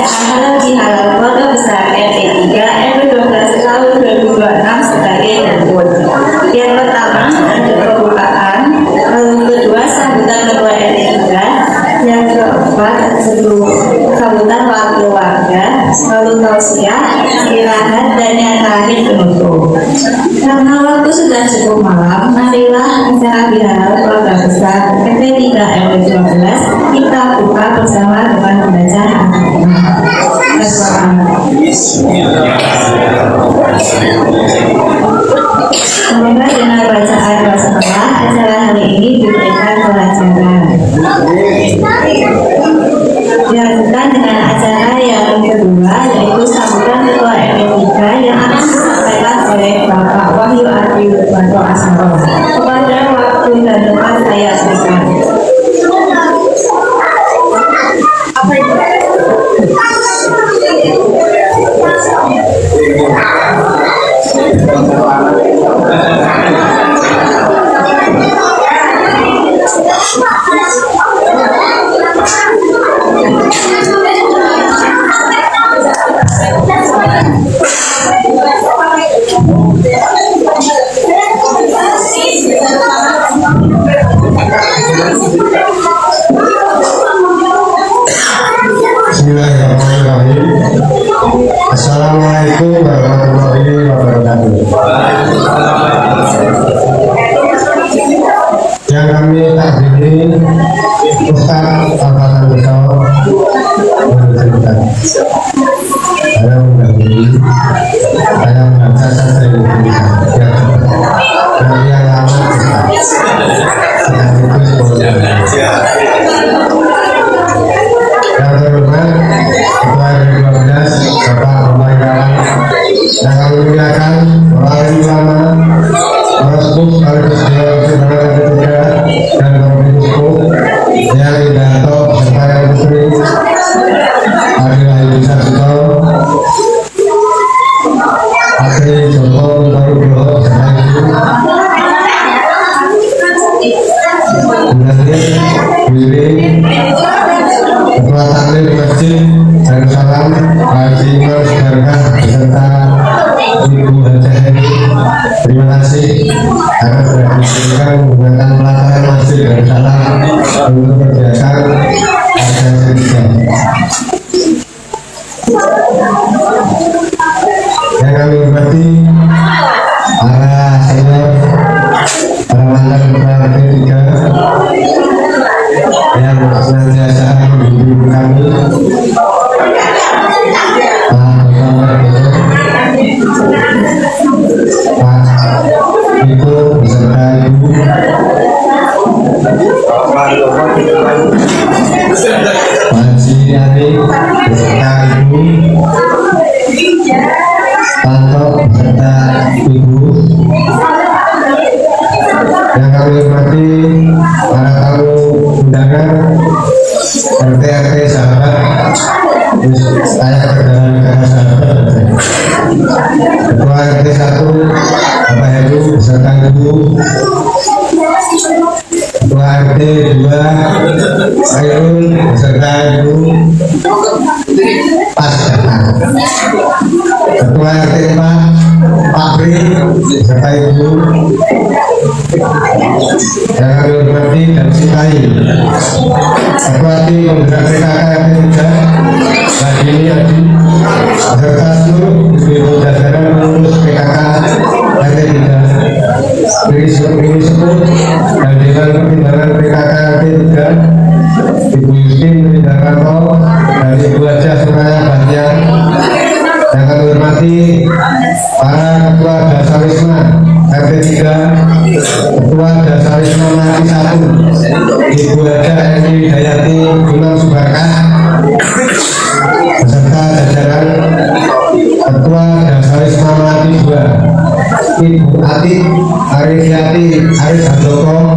Halal Bihalal Pondok Besar RT 3 RW 12 tahun 2026 sebagai berikut. Yang pertama ada pembukaan, lalu kedua sambutan ketua RT 3, yang keempat sambutan wakil warga, lalu tausiah, istirahat, dan yang terakhir penutup. Karena waktu sudah cukup malam, marilah acara Bihalal Keluarga Besar RT 3 RW 12 kita buka bersama dengan membaca Semoga dengan bacaan basmalah acara hari ini diberikan pelajaran. Dilanjutkan dengan acara yang kedua, yaitu sambutan ketua RT 3 yang akan disampaikan oleh Bapak Wahyu Adi Wiranto Asmoro. Kepada waktu dan tempat saya berikan. Bismillahirrahmanirrahim. Assalamualaikum warahmatullahi wabarakatuh. Yang kami takdiri Ustaz Al-Fatah Besar bercerita. Saya mendahului, saya membaca saja yang lama yang terhormat Ketua RW 12 Bapak Pembayaran yang kami muliakan para ulama, Rasul sekaligus Dewan Ketiga dan Komisku yang Wiranto serta yang putri Adil Sarjito, Adil Joko Widodo serta Ibu Wiri, Ketua Taklim Masjid Darussalam Haji Imam Sudarkah beserta Ibu Hajah Heri. Terima kasih karena sudah diizinkan menggunakan pelataran Masjid Darussalam untuk kegiatan Haji Heri. Yang kami hormati para senior, para mantan ketua RT 3 yang senantiasa membimbing kami, Pak Ibu beserta Ibu, Pak Siniani beserta Ibu, Tanto beserta Ibu, yang kami hormati para tamu undangan, RT sahabat, saya negara sahabat, Ketua RT 1 Bapak Heru beserta Ibu, Ketua RT 2 Khairul beserta Ibu, pas datang. Ketua RT 4 Pak Pri beserta Ibu, yang kami hormati dan cintai Ketua Tim Penggerak PKK RT 3 Badini Adi beserta seluruh ibu jajaran pengurus PKK RT 3, Bini Seput dan Dewan Pertimbangan PKK RT 3, Ibu Yustin Wiranto dan Ibu Hajah Suraya Banjar. Yang kami hormati para Ketua Dasawisma RT 3, Ketua Dasawisma Mati 1, Ibu Hajah Eni Widayati Imam Subarkah beserta jajaran, Ketua Dasawisma Mati 2, Ibu Ati Arifiati Arif Handoko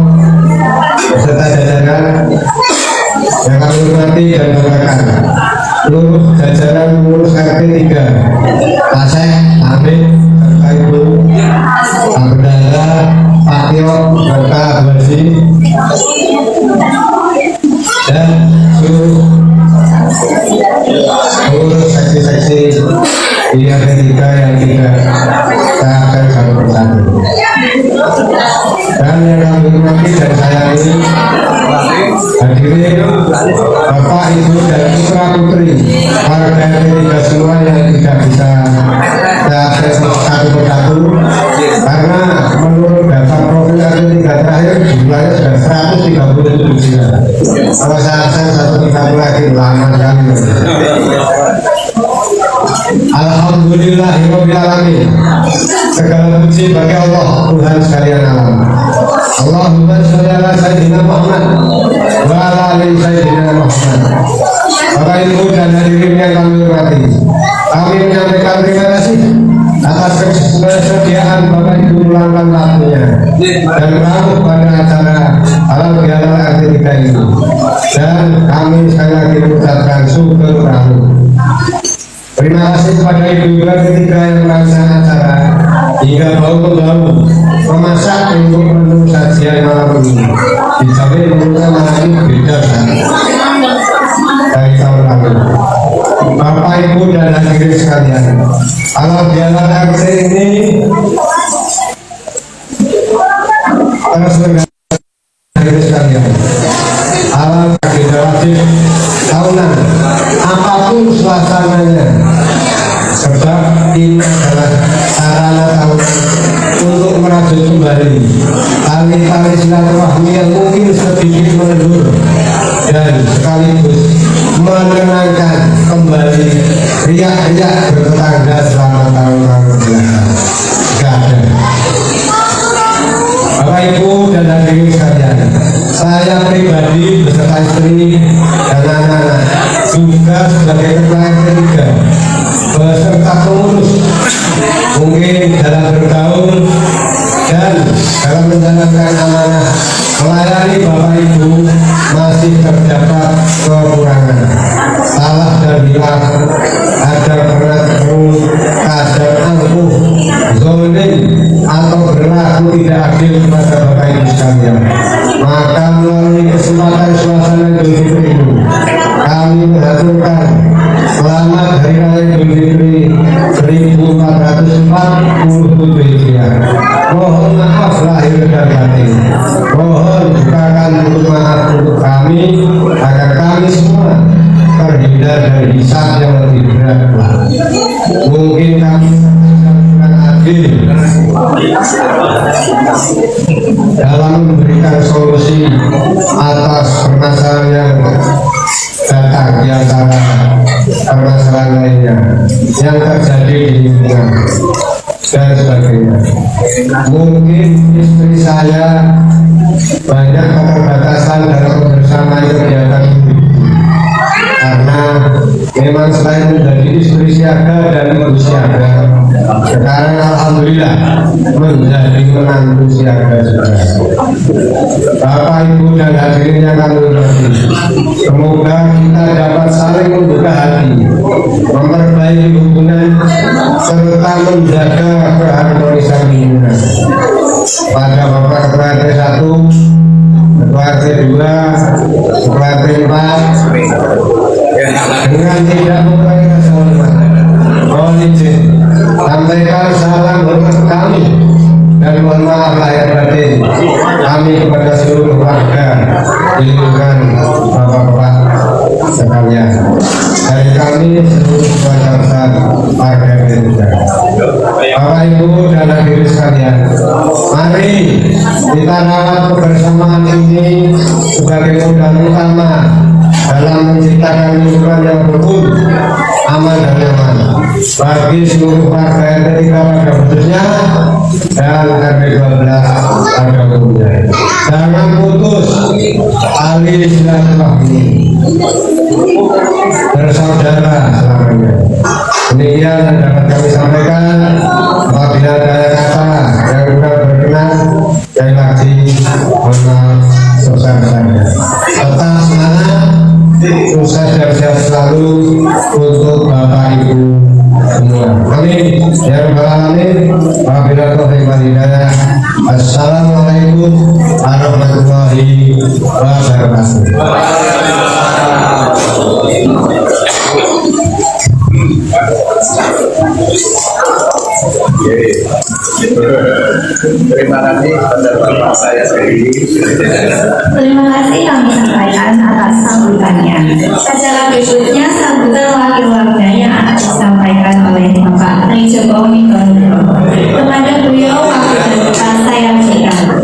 beserta jajaran. Yang kami hormati dan banggakan seluruh jajaran pengurus RT 3, Pasek, Amin, serta Ibu, Pak Bendara, Pak Tio, serta Bu Haji, dan seluruh Dia ketika yang tidak taat satu persatu. Dan yang kami hormati dan sayangi hadirin Bapak, Ibu, dan putra putri warga P3 semua yang tidak bisa taat satu persatu, karena menurut data profil P3 terakhir jumlahnya sudah 137 jiwa. Kalau saya satu lagi lama sekali. Alhamdulillahirrahmanirrahim. Segala puji bagi Allah Tuhan sekalian alam. Allahumma sholli ala sayyidina Muhammad wa ala ali sayyidina Muhammad. Bapak, Ibu, dan hadirin yang kami hormati, kami menyampaikan terima kasih atas kesediaan Bapak Ibu meluangkan waktunya dan ramah pada acara Halal Bihalal RT3 ini. Dan kami sekali lagi mengucapkan syukur kami. Terima kasih kepada ibu-ibu ketika yang melaksanakan acara hingga bau-bau memasak untuk menu sajian malam ini. Dijamin menunya malam ini beda dari tahun lalu. Bapak, Ibu, dan hadirin sekalian, Halal Bihalal RT ini terus hadirin sekalian, halal agenda wajib tahunan apapun suasananya, sebab ini adalah sarana tahunan untuk merajut kembali tali-tali silaturahmi yang mungkin sedikit menendur dan sekaligus menenangkan kembali riak-riak bertetangga selama tahun-tahun belakang. Gak ada. Bapak, Ibu, dan hadirin sekalian, saya pribadi beserta istri dan anak-anak juga sebagai ketua RT3 beserta pengurus mungkin dalam bertahun dan dalam menjalankan amanah melayani Bapak Ibu masih terdapat kekurangan, salah dan hilang, ada berat perut, kadar angkuh, zoning atau berlaku tidak adil kepada Bapak Ibu sekalian. Maka melalui kesempatan suasana Idul Fitri ini, kami mengaturkan selamat Hari Raya Idul Fitri 1447 Hijriah. Mohon maaf lahir dan batin. Mohon bukakan untuk maaf untuk kami agar kami semua terhindar dari hisab yang lebih berat. Mungkin kami akan adil dalam memberikan solusi atas permasalahan yang datang di antara permasalahan lainnya yang terjadi di lingkungan dan sebagainya. Mungkin istri saya banyak keterbatasan dalam kebersamaan kegiatan karena memang selain menjadi istri siaga dan ibu siaga, sekarang alhamdulillah menjadi menantu siaga juga. Bapak, Ibu, dan hadirin yang kami hormati, semoga kita dapat saling membuka hati, memperbaiki hubungan, serta menjaga keharmonisan lingkungan. Pada Bapak Ketua RT 1, Ketua RT 2, Ketua RT 4, dengan tidak mengurangi rasa hormat, mohon izin sampaikan salam hormat kami dan mohon maaf lahir batin kami kepada seluruh warga di lingkungan Bapak-bapak sekalian. Dari kami seluruh keluarga besar warga P3. Bapak, Ibu, dan hadirin sekalian, mari kita rawat kebersamaan ini sebagai modal utama dalam menciptakan lingkungan yang rukun, aman dan nyaman bagi seluruh warga RT3 pada khususnya dan RT12 pada umumnya. Jangan putus tali silaturahmi bersaudara selamanya. Demikian yang dapat kami sampaikan. Apabila ada kata yang kurang berkenan, saya lagi mohon maaf sebesar-besarnya. Tetap semangat, sukses dan sehat selalu untuk Bapak Ibu semua. Amin. Ya Rabbal Alamin. Wabillahi taufiq wal hidayah. Assalamualaikum warahmatullahi wabarakatuh. Terima kasih pada Bapak saya sendiri. Terima kasih kami sampaikan atas sambutannya. Acara berikutnya sambutan wakil-wakilnya yang akan disampaikan oleh Bapak Tri Joko Widodo. Kepada beliau wakil terdepan saya berikan.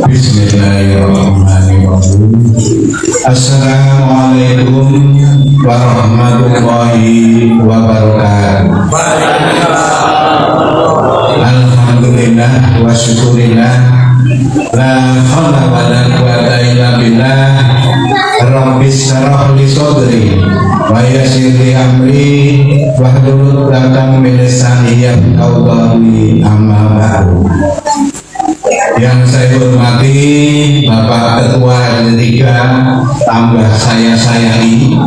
Bismillahirrahmanirrahim. Assalamualaikum warahmatullahi wabarakatuh. Alhamdulillah wa syukurillah, la haula wa la quwwata illa billah. Rabbis shrah li sadri wa yassir li amri wahlul 'uqdatam min lisani yafqahu qawli, amma ba'du. Yang saya hormati Bapak Ketua RT 3 tambah saya sayangi,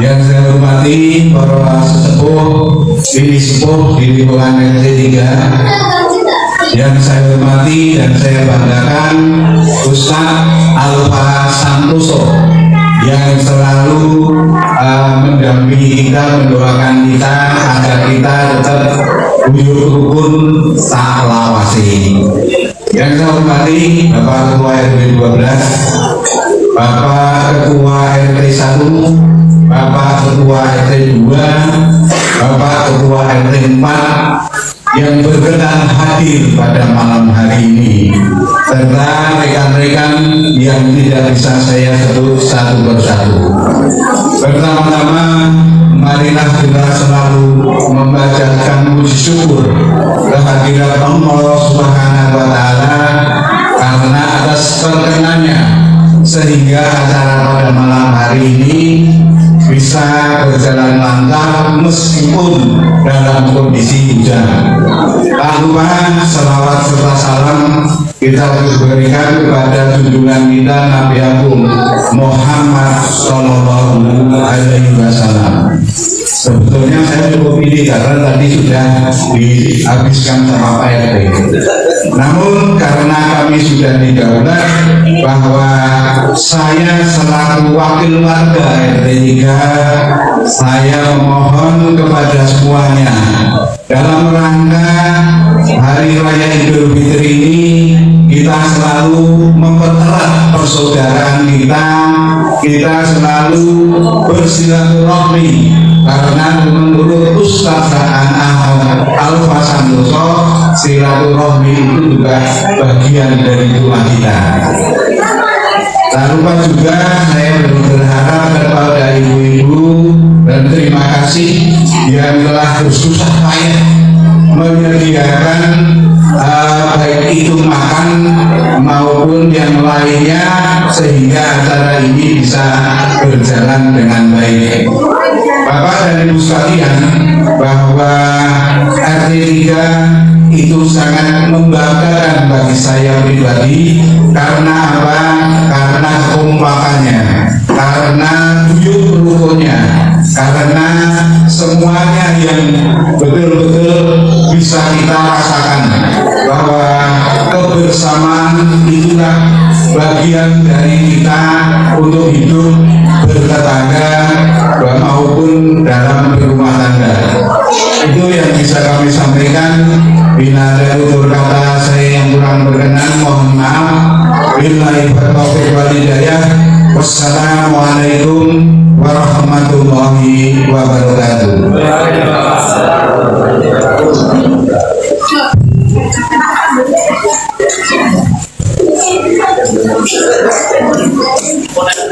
yang saya hormati para sesepuh, pilih sepuh di lingkungan RT 3, yang saya hormati dan saya banggakan Ustadz Alfa Santoso yang selalu mendampingi kita, mendoakan kita agar kita tetap guyup rukun tak lawasi. Yang saya hormati Bapak Ketua RT 12, Bapak Ketua RT 1, Bapak Ketua RT 2, Bapak Ketua RT 4 yang berkenan hadir pada malam hari ini, serta rekan-rekan yang tidak bisa saya sebut satu persatu. Pertama-tama, marilah kita selalu membacakan puji syukur kehadirat Allah Subhanahu wa Ta'ala karena atas perkenannya sehingga acara pada malam hari ini bisa berjalan lancar meskipun dalam kondisi hujan. Tak lupa selawat serta salam kita berikan kepada junjungan kita Nabi Agung Muhammad Sallallahu Alaihi Wasallam. Sebetulnya saya cukup pilih karena tadi sudah dihabiskan sama Pak RT. Namun karena kami sudah didaulat bahwa saya selaku wakil warga RT 3, saya memohon kepada semuanya dalam rangka Hari Raya Idul Fitri ini kita selalu mempererat persaudaraan kita selalu bersilaturahmi, karena menurut Ustaz Alfa Santoso silaturahmi itu juga bagian dari doa kita. Tak lupa juga saya berharap kepada ibu-ibu dan terima kasih yang telah bersusah payah menyediakan baik itu makan maupun yang lainnya sehingga acara ini bisa berjalan dengan baik. Bapak dan Ibu sekalian, bahwa RT 3 itu sangat membanggakan bagi saya pribadi. Karena apa? Karena kekompakannya, karena guyup rukunnya, karena semuanya yang betul-betul bisa kita rasakan bahwa kebersamaan itulah bagian dari kita untuk hidup bertetangga maupun dalam berumah tangga. Itu yang bisa kami sampaikan. Bila ada tutur kata saya yang kurang berkenan, mohon maaf. Billahi taufiq wal hidayah. Wassalamualaikum warahmatullahi wabarakatuh.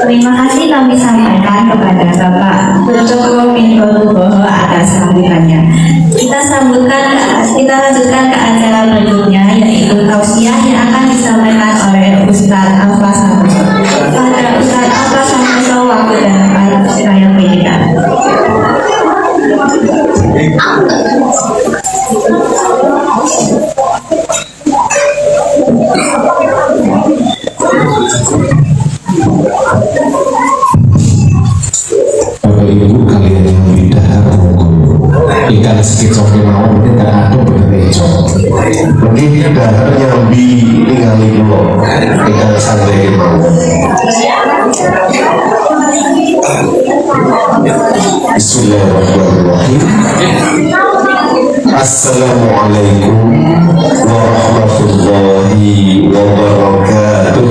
Terima kasih kami sampaikan kepada Bapak Joko Widodo atas sambutannya. Kita lanjutkan ke acara berikutnya, yaitu tausiah yang akan disampaikan oleh Ustaz Alfa Santoso. Pada Ustaz Alfa Santoso, waktu dan tempat saya berikan. Bapak Ibu kalian yang bidah ikan sedikit soke mau ini kan ada berejo mungkin dahar nyambi ningali pulau ingkang santai kemauan. Bismillahirrahmanirrahim. Assalamualaikum warahmatullahi wabarakatuh.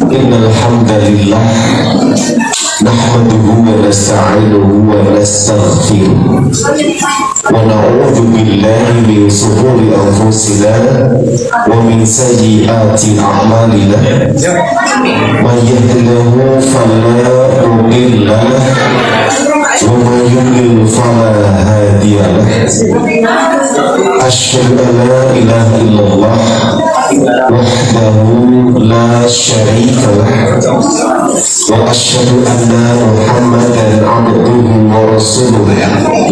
Innal hamdalillah nahmaduhu wa nasta'inuhu wa nastaghfiruh wa na'udzu billahi min shururi anfusina wa min sayyiati a'malina may yahdihillahu fala mudilla lahu wa may yudlil fala hadiya lahu. Asyhadu an la ilaha illallah wahdahu la syarika lahu wa asyhadu anna Muhammadan abduhu wa rasuluh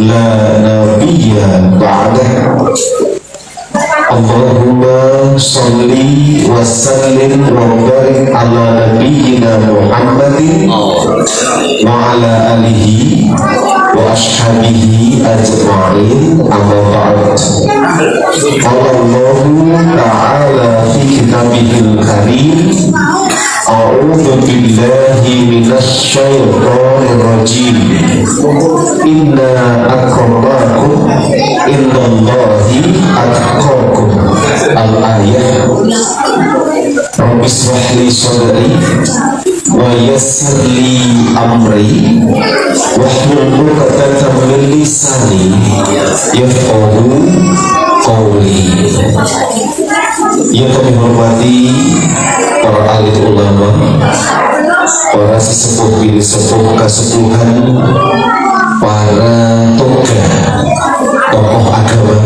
la nabiyya ba'dahu. Allahumma salli wa sallim wa barik ala nabiyyina Muhammadin wa ala alihi wa ashabihi ajma'in, amma ba'd. Qala Allahu ta'ala fi kitabihil karim, a'udzu billahi minasy syaithanir rajim. Inna akramakum indallahi atqakum. Al-ayat. Rabbi shrah li sadri wa yassir li amri wahlul 'uqdatam min lisani yafqahu qawli. Yang kami hormati para alim ulama, para sesepuh bini sepuh kasepuhan, para tokoh agama,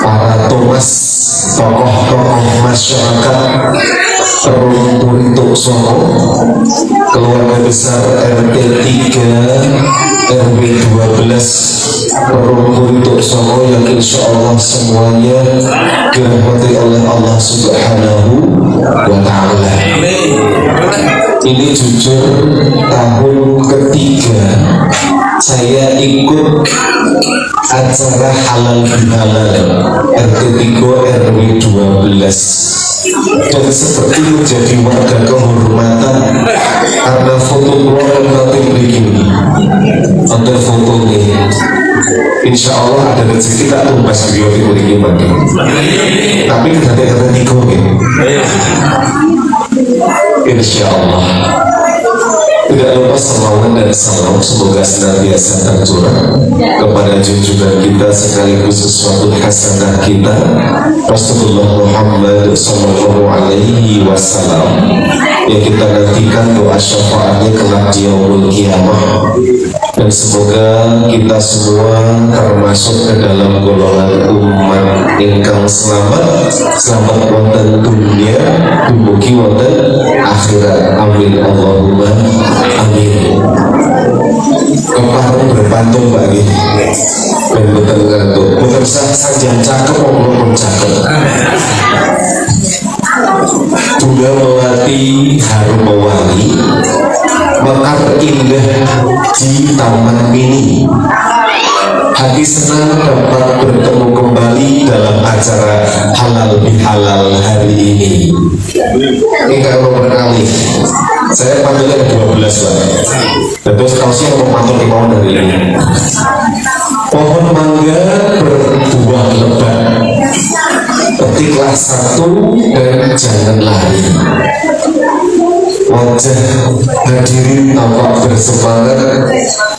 para Thomas, tokoh-tokoh masyarakat, untuk Solo, keluarga besar RT 3 RW 12 untuk Solo yang insya Allah semuanya dirahmati oleh Allah Subhanahu wa Ta'ala. Ini jujur tahun ketiga saya ikut acara halal bihalal RT 3 RW 12 dan seperti menjadi warga kehormatan karena foto keluarga nanti begini ada foto ini. Insya Allah ada rezeki tak tuh pas video ini mati. Tapi kata-kata tiga insya Allah. Tidak lupa selawat dan salam semoga senantiasa tercurah kepada junjungan kita sekaligus sesuatu hasanah kita Rasulullah Muhammad sallallahu alaihi wasallam yang kita nantikan doa syafaatnya kelak di yaumul kiamah, dan semoga kita semua termasuk ke dalam golongan umat ingkang selamat wonten dunia dumugi wonten akhirat. Amin Allahumma amin. Kepatung berbantung bagi dan betul ngantuk betul saja cakep maupun cakep. Bunga melati harum mewangi, mekar indah di taman mini. Hati senang dapat bertemu kembali dalam acara halal bihalal hari ini. Ini kalau berkali saya panggilnya 12 lah. Terus kalau sih mau pantul di bawah dari ini. Pohon mangga berbuah lebat. Petiklah satu dan jangan lari. Wajah hadirin tampak bersemangat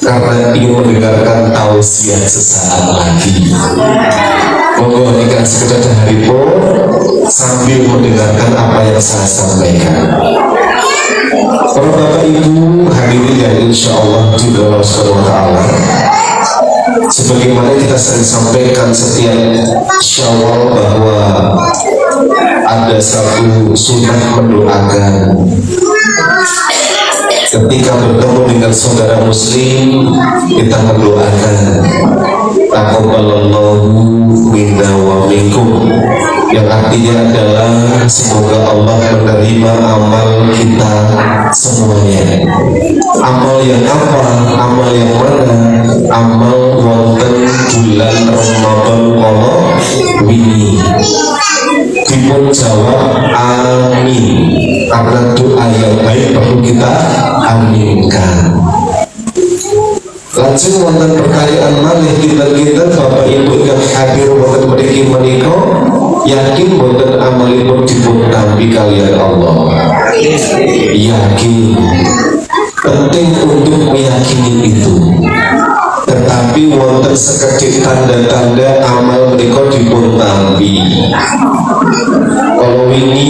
karena ingin mendengarkan tausiah sesaat lagi. Monggo ikan sekedar haripun sambil mendengarkan apa yang saya sampaikan. Para bapak ibu hadirin yang insya Allah juga Allah Subhanahu wa Ta'ala, sebagaimana kita sering sampaikan setiap Syawal bahwa ada satu sunnah mendoakan ketika bertemu dengan saudara muslim. Kita mendoakan taqabbalallahu minna wa minkum yang artinya adalah semoga Allah menerima amal kita semuanya. Amal yang apa? Amal yang mana? Amal wonten bulan Ramadan kono wingi. Dipun jawab amin, karena doa yang baik perlu kita aminkan. Langsung wonten perkayaan malih kita Bapak Ibu yang hadir wonten mriki menika yakin wonten amalipun dipun tampi kalian Allah. Yakin. Penting untuk meyakini itu. Tetapi wonten sekedhik tanda-tanda amal menika dipun tampi. Kalau ini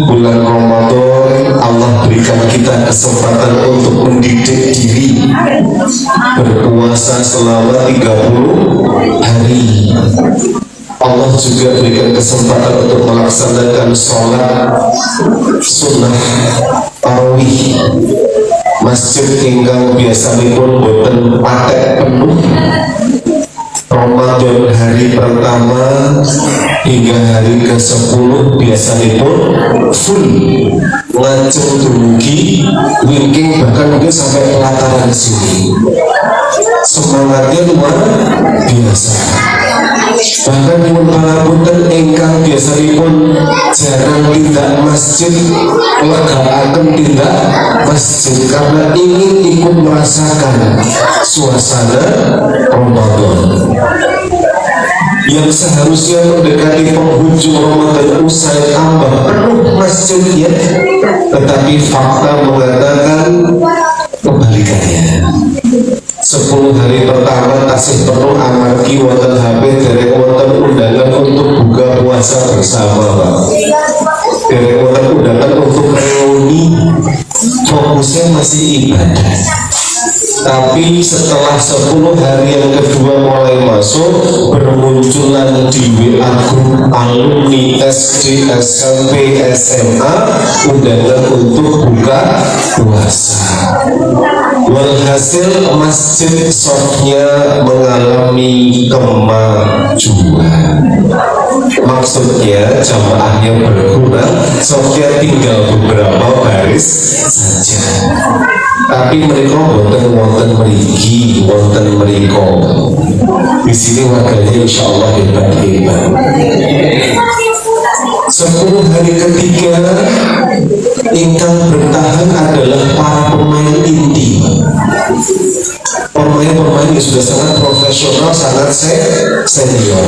bulan Ramadan, Allah berikan kita kesempatan untuk mendidik diri berpuasa selama 30 hari. Allah juga berikan kesempatan untuk melaksanakan sholat sunnah tarawih. Masjid ingkang biasanipun boten patek penuh Ramadan hari pertama hingga hari ke-10 biasanipun full lancung dumugi wingking, bahkan mungkin sampai pelataran sini. Semangatnya luar biasa. Bahkan pun pangapunten ingkang biasanipun jarang tindak masjid legaaken tindak masjid karena ingin ikut merasakan suasana Ramadan yang seharusnya mendekati penghujung Ramadan usai tambah penuh masjidnya, tetapi fakta mengatakan kebalikannya. 10 hari pertama tasih penuh amargi wonten HP derek wonten undangan untuk buka puasa bersama, Pak. Derek wonten undangan untuk reuni, fokusnya masih ibadah. Tapi setelah 10 hari yang kedua mulai masuk, bermunculan di WA group alumni SD, SMP, SMA undangan untuk buka puasa. Walhasil masjid softnya mengalami kemajuan. Maksudnya jamaahnya berkurang, softnya tinggal beberapa baris saja. Tapi mereka wonten mriki, wonten mriko. Di sini warganya insya Allah hebat-hebat. 10 hari ketiga ingkang bertahan adalah para pemain inti. Pemain-pemain yang sudah sangat profesional, sangat senior.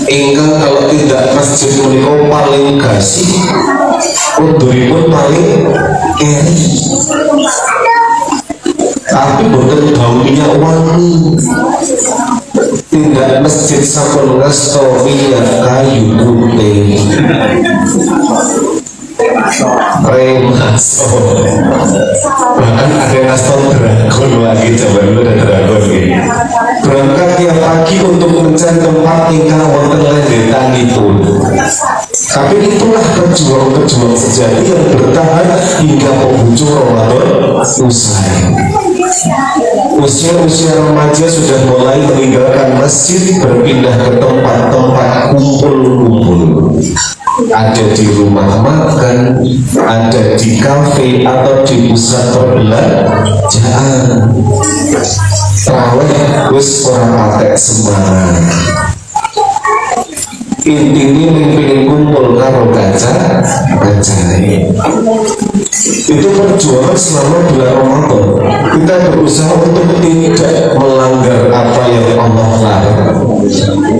Ingkang kalau tidak masjid menika paling gasih, unduripun paling keri. Tapi boten bau minyak wangi. Tindak masjid sampun ngasto minyak kayu putih. Remaso. Bahkan ada ngasto dragon lagi, coba dulu ada dragon ini. Berangkat tiap pagi untuk mencari tempat ingkang wonten lendetan itu. Tapi itulah pejuang-pejuang sejati yang bertahan hingga penghujung Ramadan usai. Usia-usia remaja sudah mulai meninggalkan masjid, berpindah ke tempat-tempat kumpul-kumpul. Ada di rumah makan, ada di kafe atau di pusat perbelanjaan. Traweh wis ora patek semangat. Intinya mimpi kumpul karo kancane. Itu perjuangan selama bulan Ramadan. Kita berusaha untuk tidak melanggar apa yang Allah larang.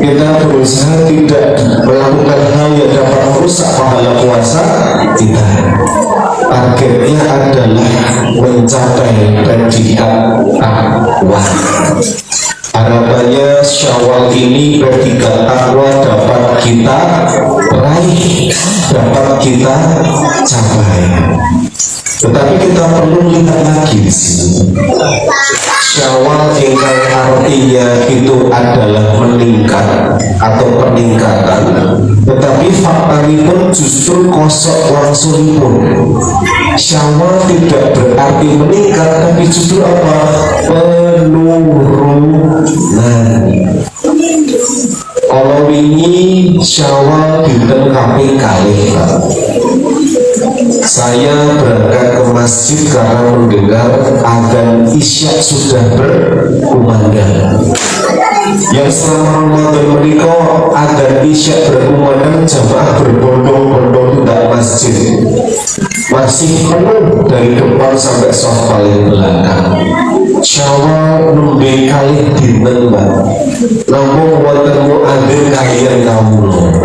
Kita berusaha tidak melakukan hal yang dapat merusak pahala puasa kita. Targetnya adalah mencapai predikat takwa. Harapannya Syawal ini predikat takwa dapat kita raih, dapat kita capai. Tetapi kita perlu lihat lagi di sini. Syawal ingkang artinya itu adalah meningkat atau peningkatan, tetapi faktanya pun justru kosok langsung pun. Syawal tidak berarti meningkat, tapi justru apa? Penurunan. Kalau wingi Syawal dinten kaping kalih, saya berangkat ke masjid karena mendengar adzan Isya sudah berkumandang. Yang selama Ramadan menikah adzan Isya berkumandang, jamaah berbondong-bondong ke masjid, masih penuh dari depan sampai soft paling belakang. Syawal nembe kalih dinten Mbak, namun wonten muadzin kalian kawula.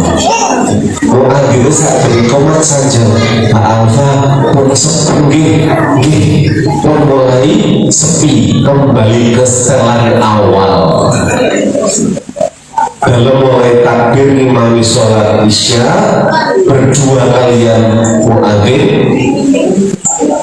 Muadzin sak komat saja, Pak Alfa pun sepi, pun mulai sepi, kembali ke setelan awal. Dalam mulai takbir ngimami sholat Isya, berdua kalian muadzin.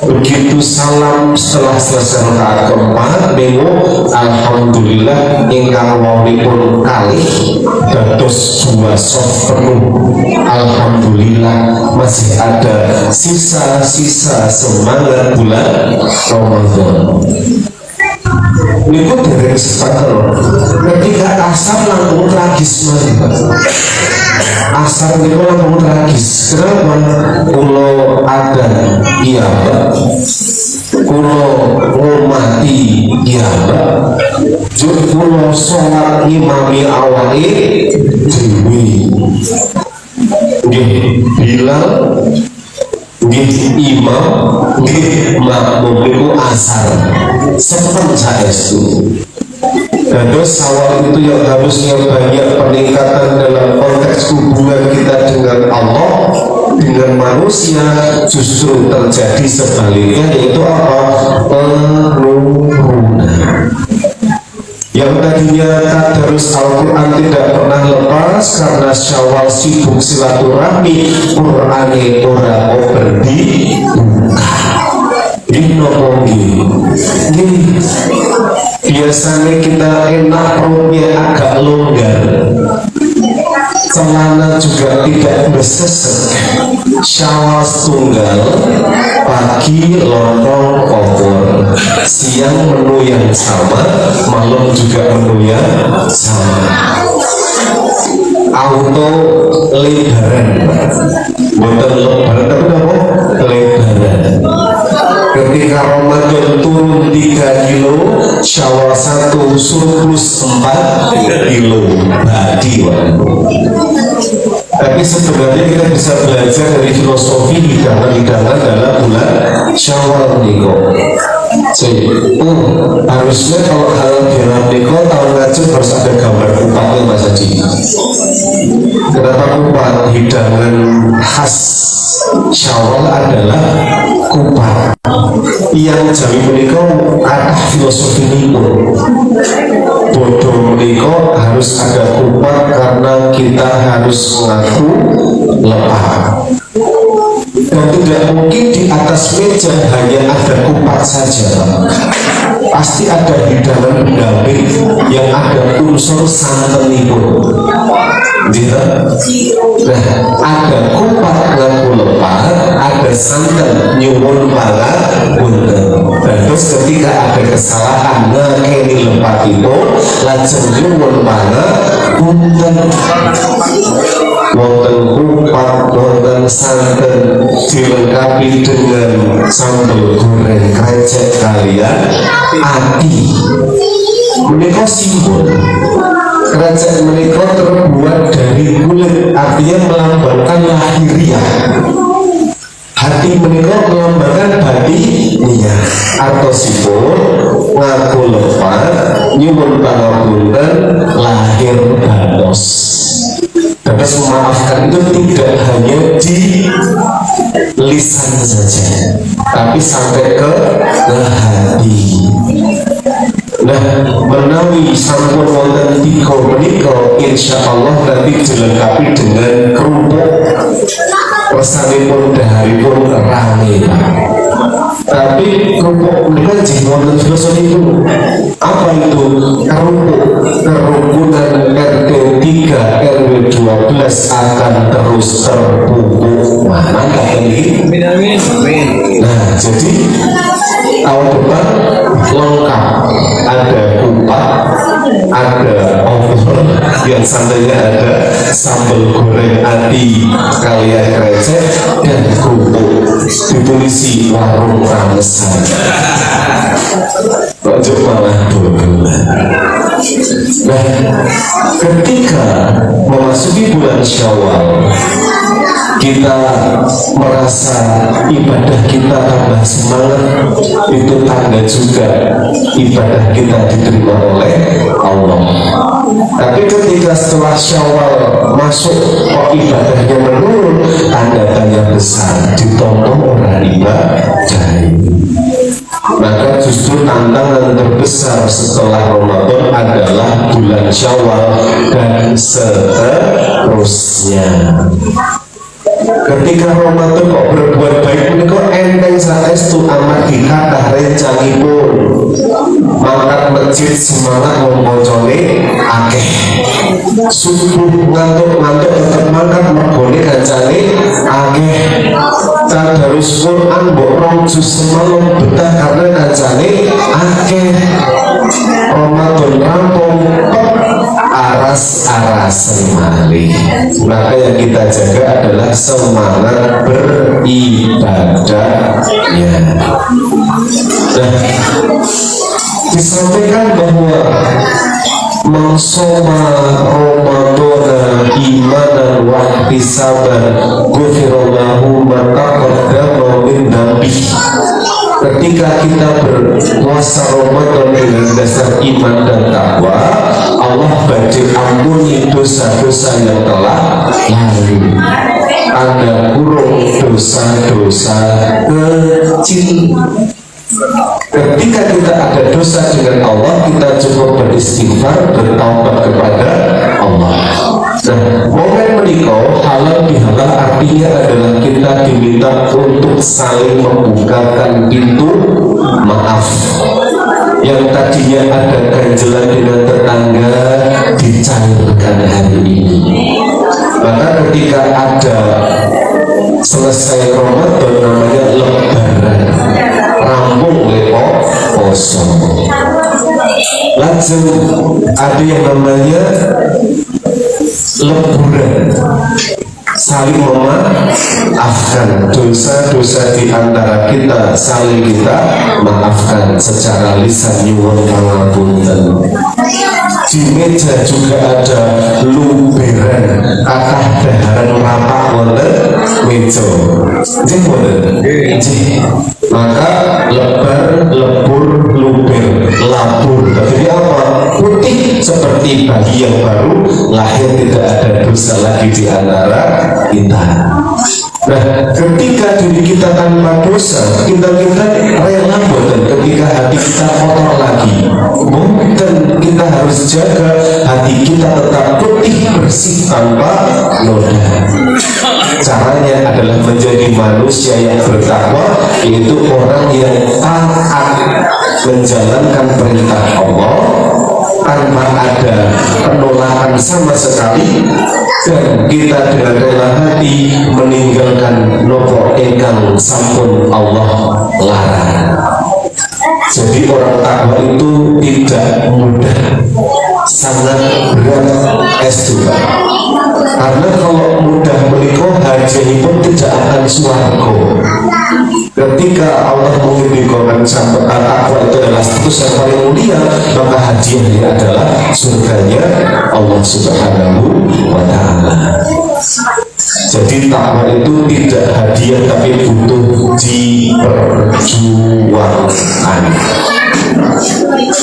Begitu salam setelah selesai rakaat keempat, minggu alhamdulillah ingkang wonipun kalih dados dua soft penuh. Alhamdulillah masih ada sisa-sisa semangat bulan Ramadan. Niku dereng sepakat ketika asar langsung tragis banget. Asar niku langsung tragis. Kenapa? Kulo ada iya Mbak, kulo ngomati iya Mbak, jur kulo sholat imami awali dewi Bilal nggih imam nggih makmum niku asar sepen saestu. Dados awal itu yang harusnya banyak peningkatan dalam konteks hubungan kita dengan Allah, dengan manusia, justru terjadi sebaliknya, yaitu apa? Penurunan. Yang tadinya tadarus Al-Quran tidak pernah lepas karena Syawal sibuk silaturahmi, Qur'ane ora berdi biasanya kita enak perutnya agak longgar, celana juga tidak bersesek. Syawal tunggal, pagi lontong opor, siang menu yang sama, malam juga menu yang sama. Auto lebaran, bukan lebaran tapi apa? Lebaran. Ketika Ramadan turun 3 kilo, Syawal 1 surplus 4 kilo badi. Tapi sebenarnya kita bisa belajar dari filosofi hidangan-hidangan dalam bulan Syawal niko. Harusnya kalau halal bihalal niko tahun ngajur harus ada gambar kupatnya Mas Haji. Kenapa kupat? Hidangan khas Syawal adalah kupat. Yang jami menikah ada filosofi niko. Bodoh menikah harus ada kupat karena kita harus mengaku lepah. Dan tidak mungkin di atas meja hanya ada kupat saja. Pasti ada hidangan pendamping yang ada unsur santan itu. Nah, ada kupat ngaku lepah, ada santan nyuwun pala punten. Dan terus ketika ada kesalahan ngakeni lepah itu, lajeng nyuwun pala punten. Wonten kupat, wonten santan, dilengkapi dengan sambal goreng krecek kalian ati. Menika simbol. Krecek menika terbuat dari kulit, artinya melambangkan lahiriah. Hati menika melambangkan batiniah. Atau simbol ngaku lepah, nyuwun pangapunten, lahir batos. Dapat memaafkan itu tidak hanya di lisan saja, tapi sampai ke hati. Nah, menawi sampun wonten 3 menika, insya Allah nanti dilengkapi dengan kerupuk. Pesanipun daharipun rame. Tapi kerupuk menika jeng wonten filosofi itu. Apa itu kerupuk? Kerukunan RT 3 RW 12 akan terus terpupuk. Mana ini? Nah, jadi tahun depan lengkap, ada kupat, ada opor, yang santainya ada sambal goreng ati kalian krecek dan kerupuk, ditulis warung ramesan. Ojo malah dodolan. Nah, ketika memasuki bulan Syawal, kita merasa ibadah kita tambah semangat, itu tanda juga ibadah kita diterima oleh Allah. Tapi ketika setelah Syawal masuk kok ibadahnya menurun, tanda tanya besar, ditonton orang ibadah ini. Maka justru tantangan terbesar setelah Ramadan adalah bulan Syawal dan seterusnya. Ketika Ramadan kok berbuat baik ini kok enteng saestu amat dikathah rencangipun. Mangkat masjid semangat ngomongone akeh. Subuh ngantuk-ngantuk tetap mangkat mergone kancane akeh. Tadarus Quran mbok rong juz semalam betah karena kancane akeh. Ramadan rampung aras-arasan malih. Maka yang kita jaga adalah semangat beribadahnya. Nah, disampaikan bahwa mangsoma Ramadan imanan wa ihtisaban ghufirallahu ma taqaddama min dzambi. Ketika kita berpuasa Ramadan dengan dasar iman dan takwa, Allah badhe ampuni dosa-dosa yang telah lalu. Ada kurung dosa-dosa kecil. Ketika kita ada dosa dengan Allah, kita cukup beristighfar, bertaubat kepada Allah. Nah, momen menikah halal bihalal artinya adalah kita diminta untuk saling membukakan pintu maaf. Yang tadinya ada ganjelan dengan tetangga dicairkan hari ini. Maka ketika ada selesai Ramadan namanya lebaran, rampung lepo kosong. Langsung ada yang namanya leburan, saling memaafkan dosa-dosa di antara kita, saling kita maafkan secara lisan nyuwun pangapunten. Di meja juga ada luberan, kathah daharan rapak wonten meja. Nggih wonten. Maka lebar, lebur, luber, labur. Jadi apa? Putih seperti bayi yang baru lahir, tidak ada dosa lagi di antara kita. Nah, ketika diri kita tanpa dosa, kita rela boten ketika hati kita kotor lagi. Mungkin kita harus jaga hati kita tetap putih bersih tanpa noda. Caranya adalah menjadi manusia yang bertakwa, yaitu orang yang taat menjalankan perintah Allah tanpa ada penolakan sama sekali, dan kita dengan rela hati meninggalkan nopo ingkang sampun Allah larang. Jadi orang takwa itu tidak mudah, sangat berat S2. Karena kalau mudah menikah, hajinya pun tidak akan swargo. Ketika Allah menginginkan sampai takwa itu adalah status yang paling mulia, maka hadiahnya adalah surganya Allah Subhanahu wa Ta'ala. Jadi takwa itu tidak hadiah, tapi butuh diperjuangkan.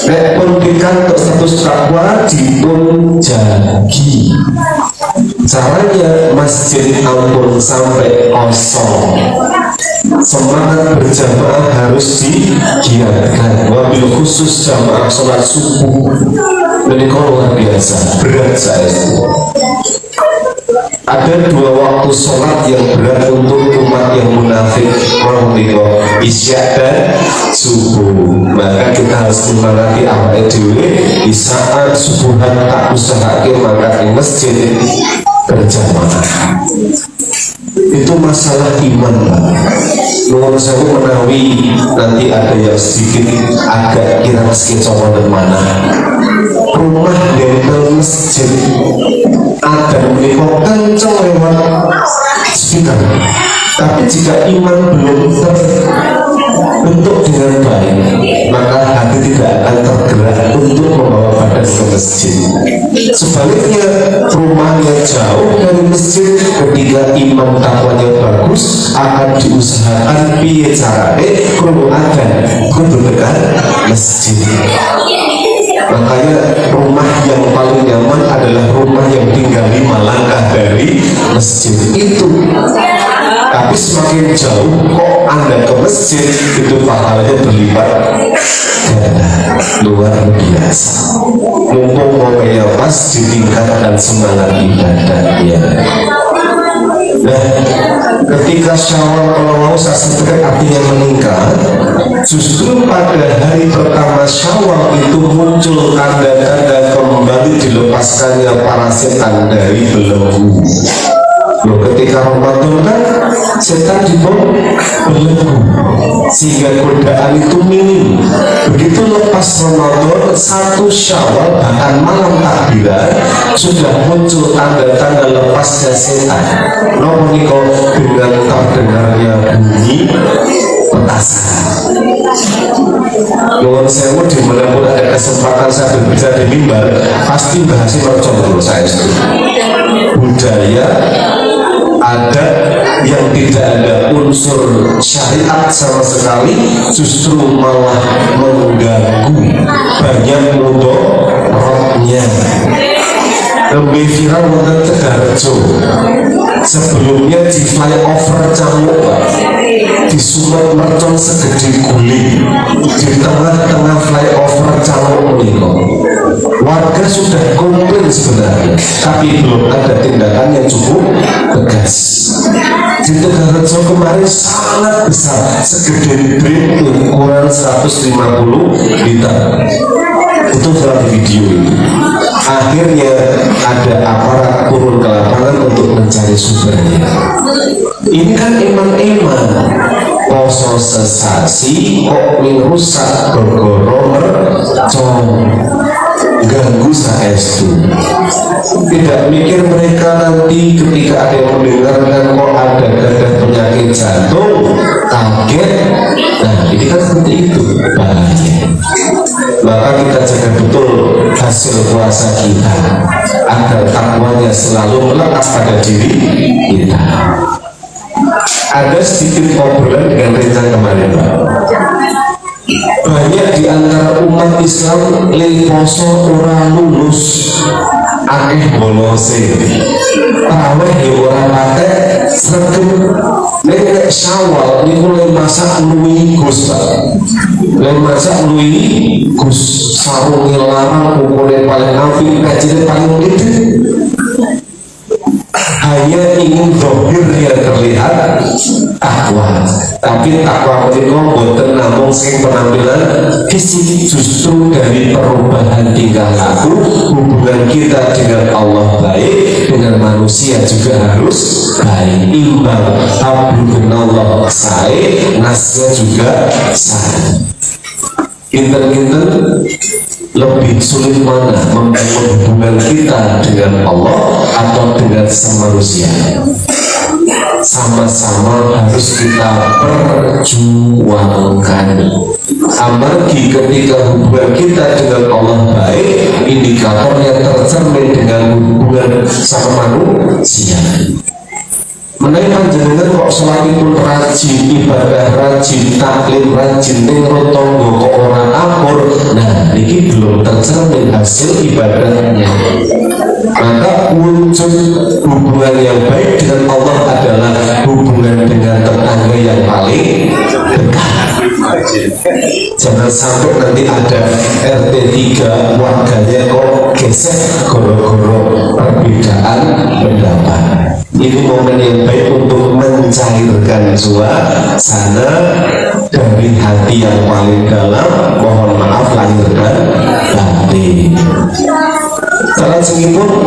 Nek pun pikantuk status takwa dipun jagi. Caranya masjid ampun sampai kosong. Semangat berjamaah harus digiatkan, wabil khusus jamaah sholat subuh. Ini luar biasa, berat saya itu. Ada dua waktu sholat yang berat untuk umat yang munafik, Isya dan subuh. Maka kita harus menyemangati awal dhewe di saat subuhan tak usahake maka di masjid berjamaah. Itu masalah iman, Pak. Nuwun sewu menawi nanti ada yang sedikit agak kira sedikit coba dan mana. Tapi jika iman belum terbentuk dengan baik, maka hati tidak akan tergerak untuk membawa badan ke masjid. Sebaliknya, rumahnya jauh dari masjid, ketika iman takwanya bagus, akan diusahakan piye carane kudu adzan, kudu dekat masjid. Makanya rumah yang paling nyaman adalah rumah yang tinggal 5 langkah dari masjid itu. Tapi semakin jauh kok Anda ke masjid, itu pahalanya berlipat ganda, luar biasa. Mumpung momennya pas, ditingkatkan semangat ibadahnya. Nah, ketika Syawal kalau mau saya sebutkan artinya meningkat, justru pada hari pertama Syawal itu muncul tanda-tanda kembali dilepaskannya para setan dari belenggu. Loh, ketika Ramadan kan setan dibom belenggu, sehingga godaan itu minim. Begitu lepas Ramadan 1 Syawal bahkan malam takbiran sudah muncul tanda-tanda lepasnya setan. Nomoniko dengan terdengarnya bunyi petasan. Nuwun sewu, dimanapun ada kesempatan saya berbicara di mimbar, pasti bahasnya mercon dulu saya itu. Budaya ada yang tidak ada unsur syariat sama sekali, justru malah mengganggu, banyak mudaratnya. Lebih viral wonten Tegarjo. Sebelumnya di flyover Camuk, di Sumet mercon segede guling di tengah-tengah flyover Camuk menika. Warga sudah komplain sebenarnya, tapi belum ada tindakan yang cukup tegas. Di Tegarjo kemarin sangat besar, segede brand ukuran 150 liter. Itu dalam video itu. Akhirnya ada aparat turun ke lapangan untuk mencari sumbernya. Ini kan eman-eman poso sesasi kok merusak gogoro mercon, ganggu saestu. Tidak mikir mereka nanti ketika ada yang mendengarkan kok ada gadah penyakit jantung, kaget. Nah, ini kan seperti itu bahaya. Maka kita jaga betul hasil puasa kita agar takwanya selalu melekat pada diri kita. Ada sedikit obrolan dengan rencana kemarin, Pak. Banyak di antara umat Islam lil poso ora lulus, akeh bolose, tarawih ya ora patek, sregep. Nek Syawal niku le masak luwi Gus, Pak. Le masak luwi Gus, sarunge larang, ukure paling apik, kacine paling gede. Hanya ingin zahir yang terlihat takwa, tapi takwa itu boten namung sing penampilan fisik, justru dari perubahan tingkah laku, hubungan kita dengan Allah baik, dengan manusia juga harus baik, imbang, abdullah sae, nasnya juga sae. Inten-inten lebih sulit mana membangun hubungan kita dengan Allah atau dengan manusia? Sama-sama harus kita perjuangkan. Amargi ketika hubungan kita dengan Allah baik, indikatornya tercermin dengan hubungan sama manusia. Menaik panjenengan kok sholatipun rajin, ibadah rajin, taklim rajin, ning tonggo kok orang akur. Nah, ini belum tercermin hasil ibadahnya. Maka wujud hubungan yang baik dengan Allah adalah hubungan dengan tetangga yang paling dekat. Jangan sampai nanti ada RT 3 warganya kok gesek goro-goro perbedaan pendapat. Ini momen yang baik untuk mencairkan suasana dari hati yang paling dalam. Mohon maaf lahir dan batin.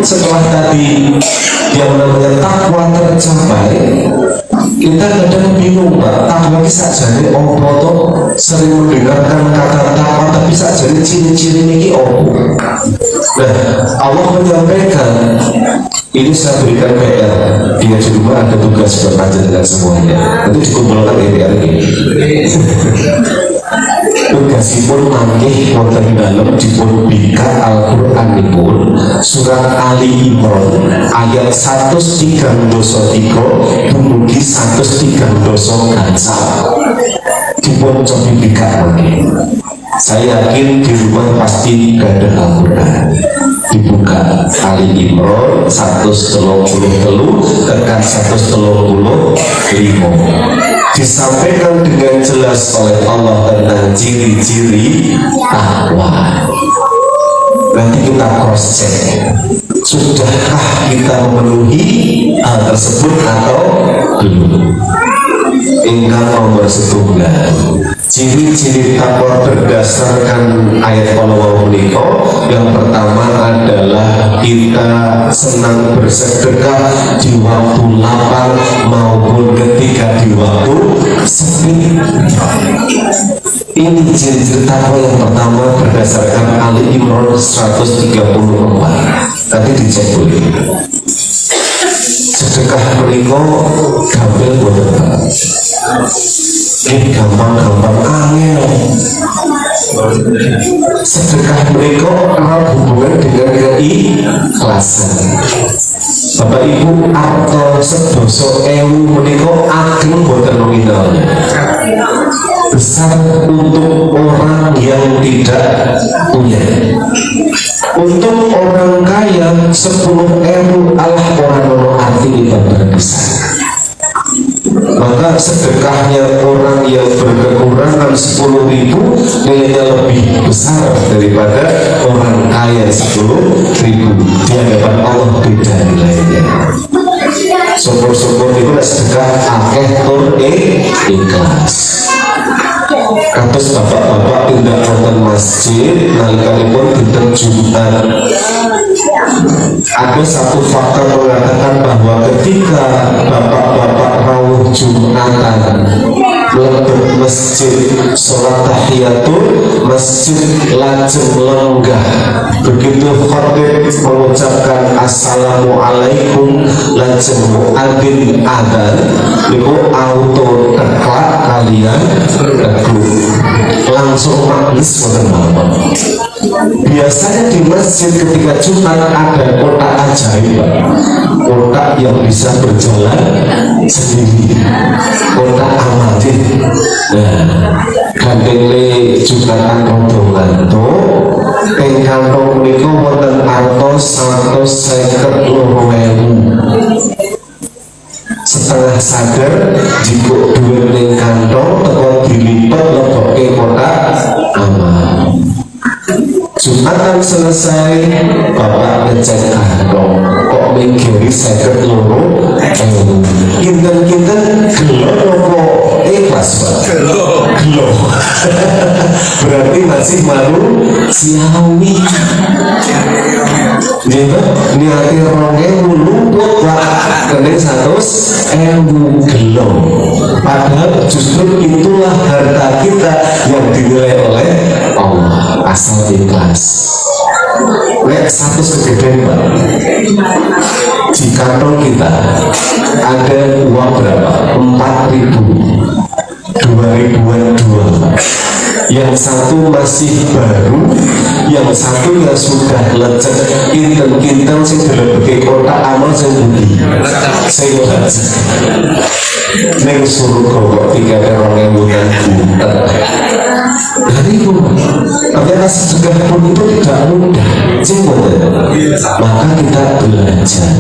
Setelah tadi yang namanya takwa tercapai, kita kadang bingung, Pak. Takwa ini sajane opo toh, sering mendengarkan kata takwa, tapi sajane ciri-ciri ini opo. Nah, Allah menyampaikan Ini saya berikan PR, dia di rumah ada tugas buat panjenengan semuanya. Nanti dikumpulkan ini. Tugasipun mangkih wonten dalem dipun bika Al-Qur'anipun surat Ali Imran ayat 103 dumugi 103 gangsal. Dipun cobi bika mangkih. Saya yakin di rumah pasti gak ada Al-Quran. Dibuka Ali Imran 133 tekan 135. Disampaikan dengan jelas oleh Allah tentang ciri-ciri takwa. Nanti kita cross check, sudahkah kita memenuhi hal tersebut atau belum. Ingkang nomor 11, ciri-ciri takwa berdasarkan ayat Allah menika. Yang pertama adalah kita senang bersedekah di waktu lapang maupun ketika di waktu sepi. Ini ciri-ciri takwa yang pertama berdasarkan Ali Imran 134. Tadi dicek dulu. Sedekah menika gampil boten. Ini gampang-gampang angel. Sedekah menika erat hubungan dengan keikhlasan. Bapak Ibu, atau sedoso ewu menika ageng boten nominalnya. Besar untuk orang yang tidak punya. Untuk orang kaya 10.000 Allah orang arti ibadah besar. Maka sedekahnya orang yang berkekurangan 10.000 nilainya lebih besar daripada orang kaya 10.000. Di hadapan Allah beda nilainya. Syukur-syukur itu sedekah akeh tur ikhlas. Kados bapak-bapak tindak wonten masjid nalikanipun dinten Jumat. Ada satu fakta mengatakan bahwa ketika bapak-bapak rawuh Jumatan mlebet masjid sholat tahiyatul masjid lajeng lenggah. Begitu khatib mengucapkan assalamualaikum lajeng muadzin adzan niku auto teklak kalian langsung magis wonten mawon. Biasanya di masjid ketika Jumat ada kotak ajaib, kotak yang bisa berjalan sendiri, kotak amatir. Nah, gandeng Jumatan rombongan to, ing kantong menika wonten artos 152.000. Setengah sadar jika duit ning kantong teko dilipat leboke kotak amal. Jumatan selesai, bapak ngecek kantong kok minggiri 52.000. Kinten-kinten gelok apa ikhlas pak? Gelok. Berarti masih malu siawi. Niati 2.000 lumput pak, kening 100.000 gelok. Padahal justru itulah harta kita yang dinilai oleh Allah asal ikhlas. Nek 100 kegedean pak, di kantong kita ada uang berapa? 4.000, 2.000-an dua. Yang satu masih baru, yang satu yang sudah lecek. Kinten-kinten sing dilebeke kotak amal sing budi sing baca ning surga kok 3.000 bunter. Dari itu, ternyata sedekah pun itu tidak mudah. Maka kita belajar.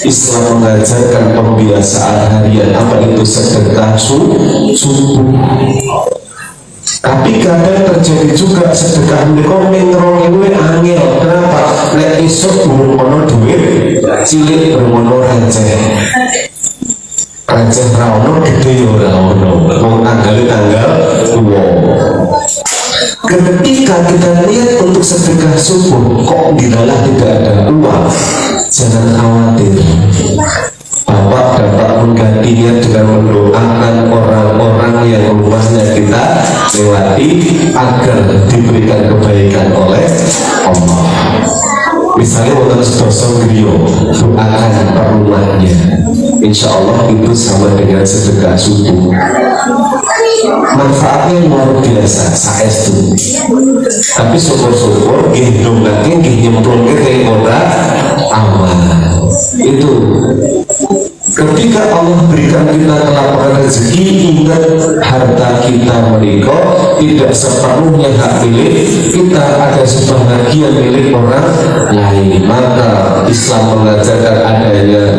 Islam mengajarkan pembiasaan harian apa itu sedekah subuh. Tapi kadang terjadi juga sedekah mereka mengerong angel. Kenapa? Nek isuk burung ono duit, cilik bermono receh. Receh rawono gede ya rawono. Mau tanggal 2. Ketika kita lihat untuk sedekah subuh kok di dalam tidak ada uang, jangan khawatir. Bapak dapat menggantinya dengan mendoakan orang-orang yang rumahnya kita lewati agar diberikan kebaikan oleh Allah. Misalnya wonten sedasa griya, doakan per rumahnya. Insya Allah itu sama dengan sedekah subuh. Manfaatnya luar biasa, saestu. Tapi syukur-syukur nggih ndongake nggih nyemplungke teng kotak amal. Itu ketika Allah berikan kita kelapangan rezeki, ingat harta kita menika tidak sepenuhnya hak milik kita, ada sebahagian milik orang lain. Maka Islam mengajarkan adanya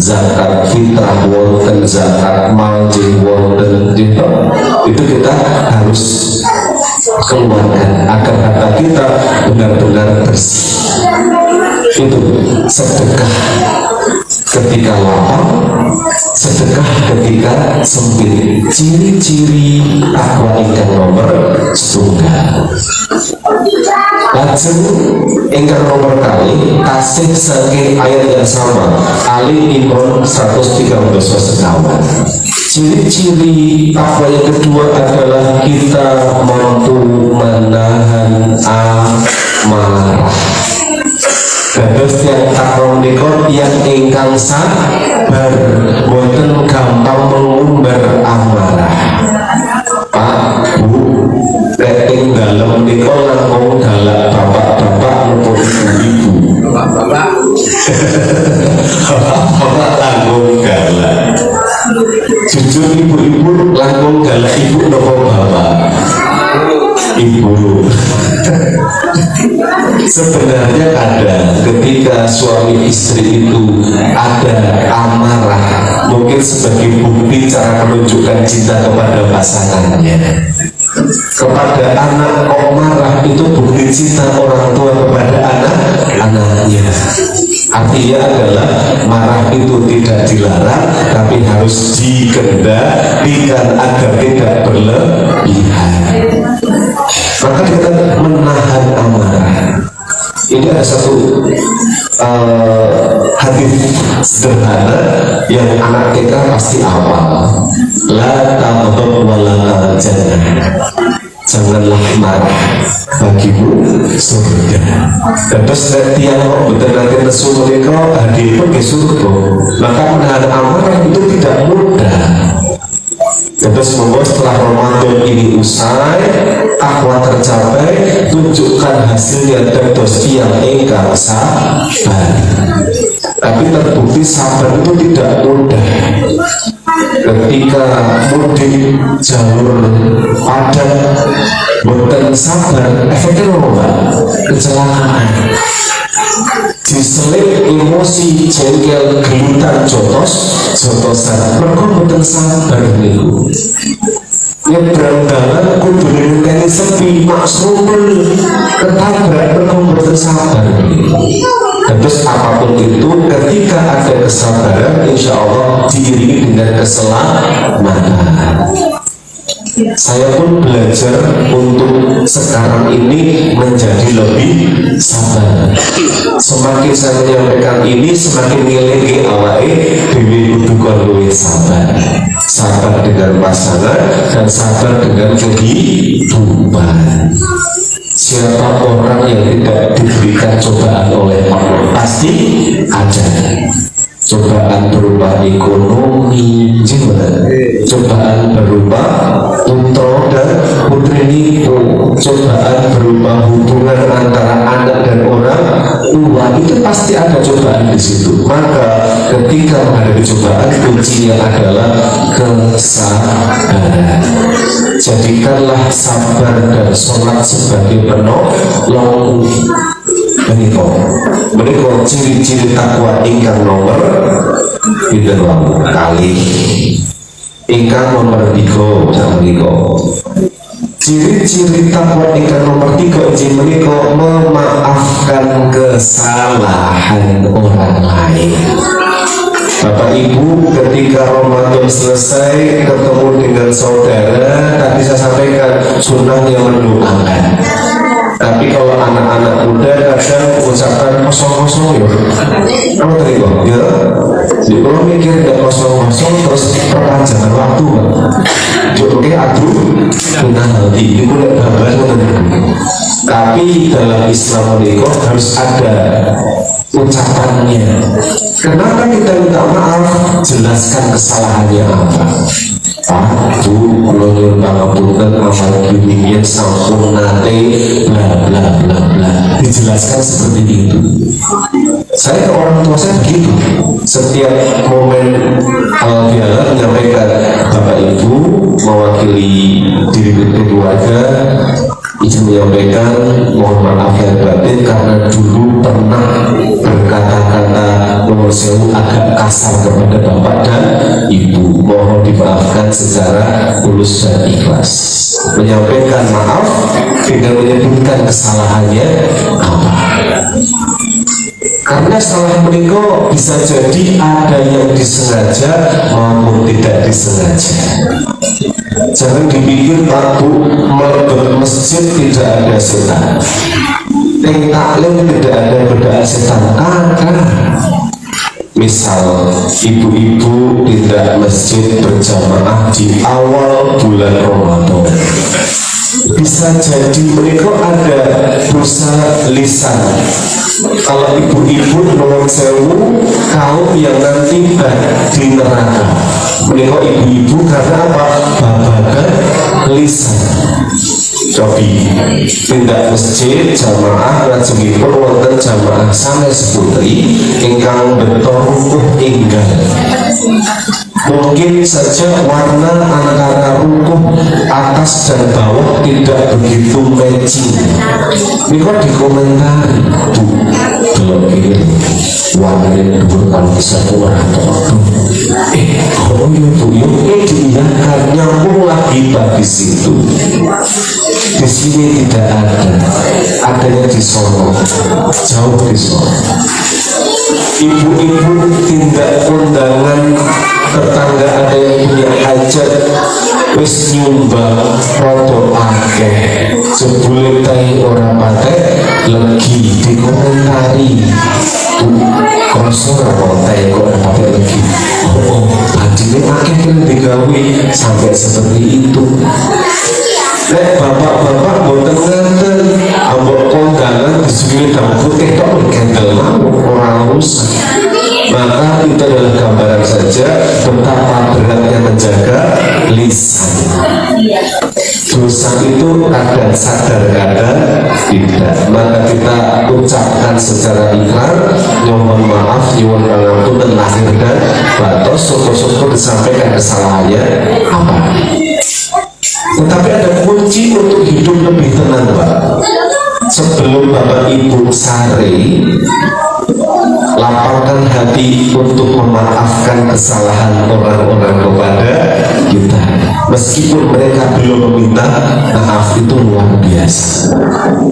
zakat fitrah wonten, zakat mal wonten, itu kita harus keluarkan agar harta kita benar-benar bersih. Itu sedekah ketika lapang, sedekah ketika sempit. Ciri-ciri takwa ingkang nomor setunggal. Lajeng ingkang nomor kali tasih saking ayat yang sama, Ali Imran 113 sekawan. Ciri-ciri takwa yang kedua adalah kita mampu menahan amarah. Dados yang takwa menika yang ingkang sabar, boten gampang mengumbar amarah. Pak, Bu, nek ing dalem menika langkung galak bapak-bapak maupun ibu-ibu. Bapak-bapak Bapak langkung galak. Jujur ibu-ibu langkung galak ibu napa bapak? Ibu. Sebenarnya ada ketika suami istri itu ada amarah, mungkin sebagai bukti cara menunjukkan cinta kepada pasangannya. Kepada anak kok marah, itu bukti cinta orang tua kepada anak-anaknya. Artinya adalah marah itu tidak dilarang, tapi harus dikendalikan agar tidak berlebihan. Maka kita menahan amarah. Ini ada satu hadis sederhana yang anak TK pasti hafal. La taghdab wa la tahzan. Janganlah marah, bagimu surga. Terus tiang betul nanti nesu mereka hadir pun ke surga. Maka menahan amarah itu tidak mudah. Terus membuat setelah Ramadan ini usai, takwa tercapai, tunjukkan hasilnya terus yang engkau sabar. Tapi terbukti sabar itu tidak mudah. Ketika mudik jalur padat, bukan sabar, efeknya apa? Kecelakaan. Diselip emosi, jengkel, gelutan, jotosan, mereka bukan sabar niku. Nyebrang dalan kudu ngenteni sepi, maksrumul ketabrak, mereka bukan sabar niku. Terus apapun itu, ketika ada kesabaran, insya Allah diiringi dengan keselamatan. Saya pun belajar untuk sekarang ini menjadi lebih sabar. Semakin saya menyampaikan ini, semakin ngilingi awake dhewe kudu luwih sabar. Sabar dengan pasangan dan sabar dengan kehidupan. Siapa orang yang tidak diberikan cobaan oleh Allah? Pasti ada. Cobaan berupa ekonomi, cobaan berupa putra dan putri nipu, cobaan berupa hubungan antara anak dan orang tua, itu pasti ada cobaan di situ. Maka ketika menghadapi cobaan, kuncinya adalah kesabaran. Jadikanlah sabar dan sholat sebagai penolong. Menika ciri-ciri takwa ingkang nomor kali ingkang nomor 3 menika. Ciri-ciri takwa ingkang nomor 3 injih menika memaafkan kesalahan orang lain. Bapak Ibu, ketika Ramadan selesai ketemu dengan saudara, tadi saya sampaikan sunnahnya mendoakan. Tapi kalau anak-anak muda kadang mengucapkan kosong-kosong ya. Kamu terima ya? Jadi kalau mikir nggak kosong-kosong terus perpanjangan waktu kan? Oke, aduh, benar nanti itu udah bablas Tapi dalam Islam itu harus ada ucapannya. Kenapa kita minta maaf? Jelaskan kesalahannya apa. Pak, Bu, kalau nyuruh pangapunten amal bimbingnya sampun nate bla bla bla bla, dijelaskan seperti itu. Saya ke orang tua saya begitu. Setiap momen halal menyampaikan Bapak Ibu mewakili diri keluarga, izin menyampaikan mohon maaf yang batin karena dulu pernah berkata-kata nomor sewu agak kasar kepada Bapak dan Ibu, mohon dimaafkan secara tulus dan ikhlas. Menyampaikan maaf dengan menyebutkan kesalahannya apa. Karena salah menikah bisa jadi ada yang disengaja maupun tidak disengaja. Jangan dipikir Pak Bu melebar masjid tidak ada setan, yang taklim tidak ada godaan setan. Misal ibu-ibu tidak masjid berjamaah di awal bulan Ramadan, bisa jadi mereka ada dosa lisan. Kalau ibu-ibu nomor sewu kaum yang nanti di neraka, mereka ibu-ibu karena apa? Babagan lisan. Cobi tindak masjid jamaah lajengipun wonten jamaah sanes putri ingkang beto rukuh enggal. Mungkin saja warna antara rukuh atas dan bawah tidak begitu matching. Ini kok dikomentari, Bu, belum ini warnanya dulu kalau bisa keluar atau oh iya Bu, ini diiyakan nyambung lagi bagi situ. Di sini tidak ada, adanya di Solo, jauh di Solo. Ibu-ibu tindak undangan tetangga ada yang punya hajat wis nyumbang foto akeh jebule tai ora patek legi dikomentari kosong ora tai kok ora patek legi badine akeh kan digawe sampai seperti itu. Nek bapak-bapak boten ngeten ambok kondangan disebut dalam putih tok kendel orang rusak. Maka itu adalah gambaran saja betapa beratnya menjaga lisan. Dosa itu kadang sadar kadang tidak. Maka kita ucapkan secara ikrar, mohon maaf, nyuwun pangapunten lahir dan batin, syukur-syukur disampaikan kesalahannya apa. Tetapi ada kunci untuk hidup lebih tenang, Pak. Sebelum Bapak Ibu sare, lapangkan hati untuk memaafkan kesalahan orang-orang kepada kita. Meskipun mereka belum meminta maaf, itu luar biasa.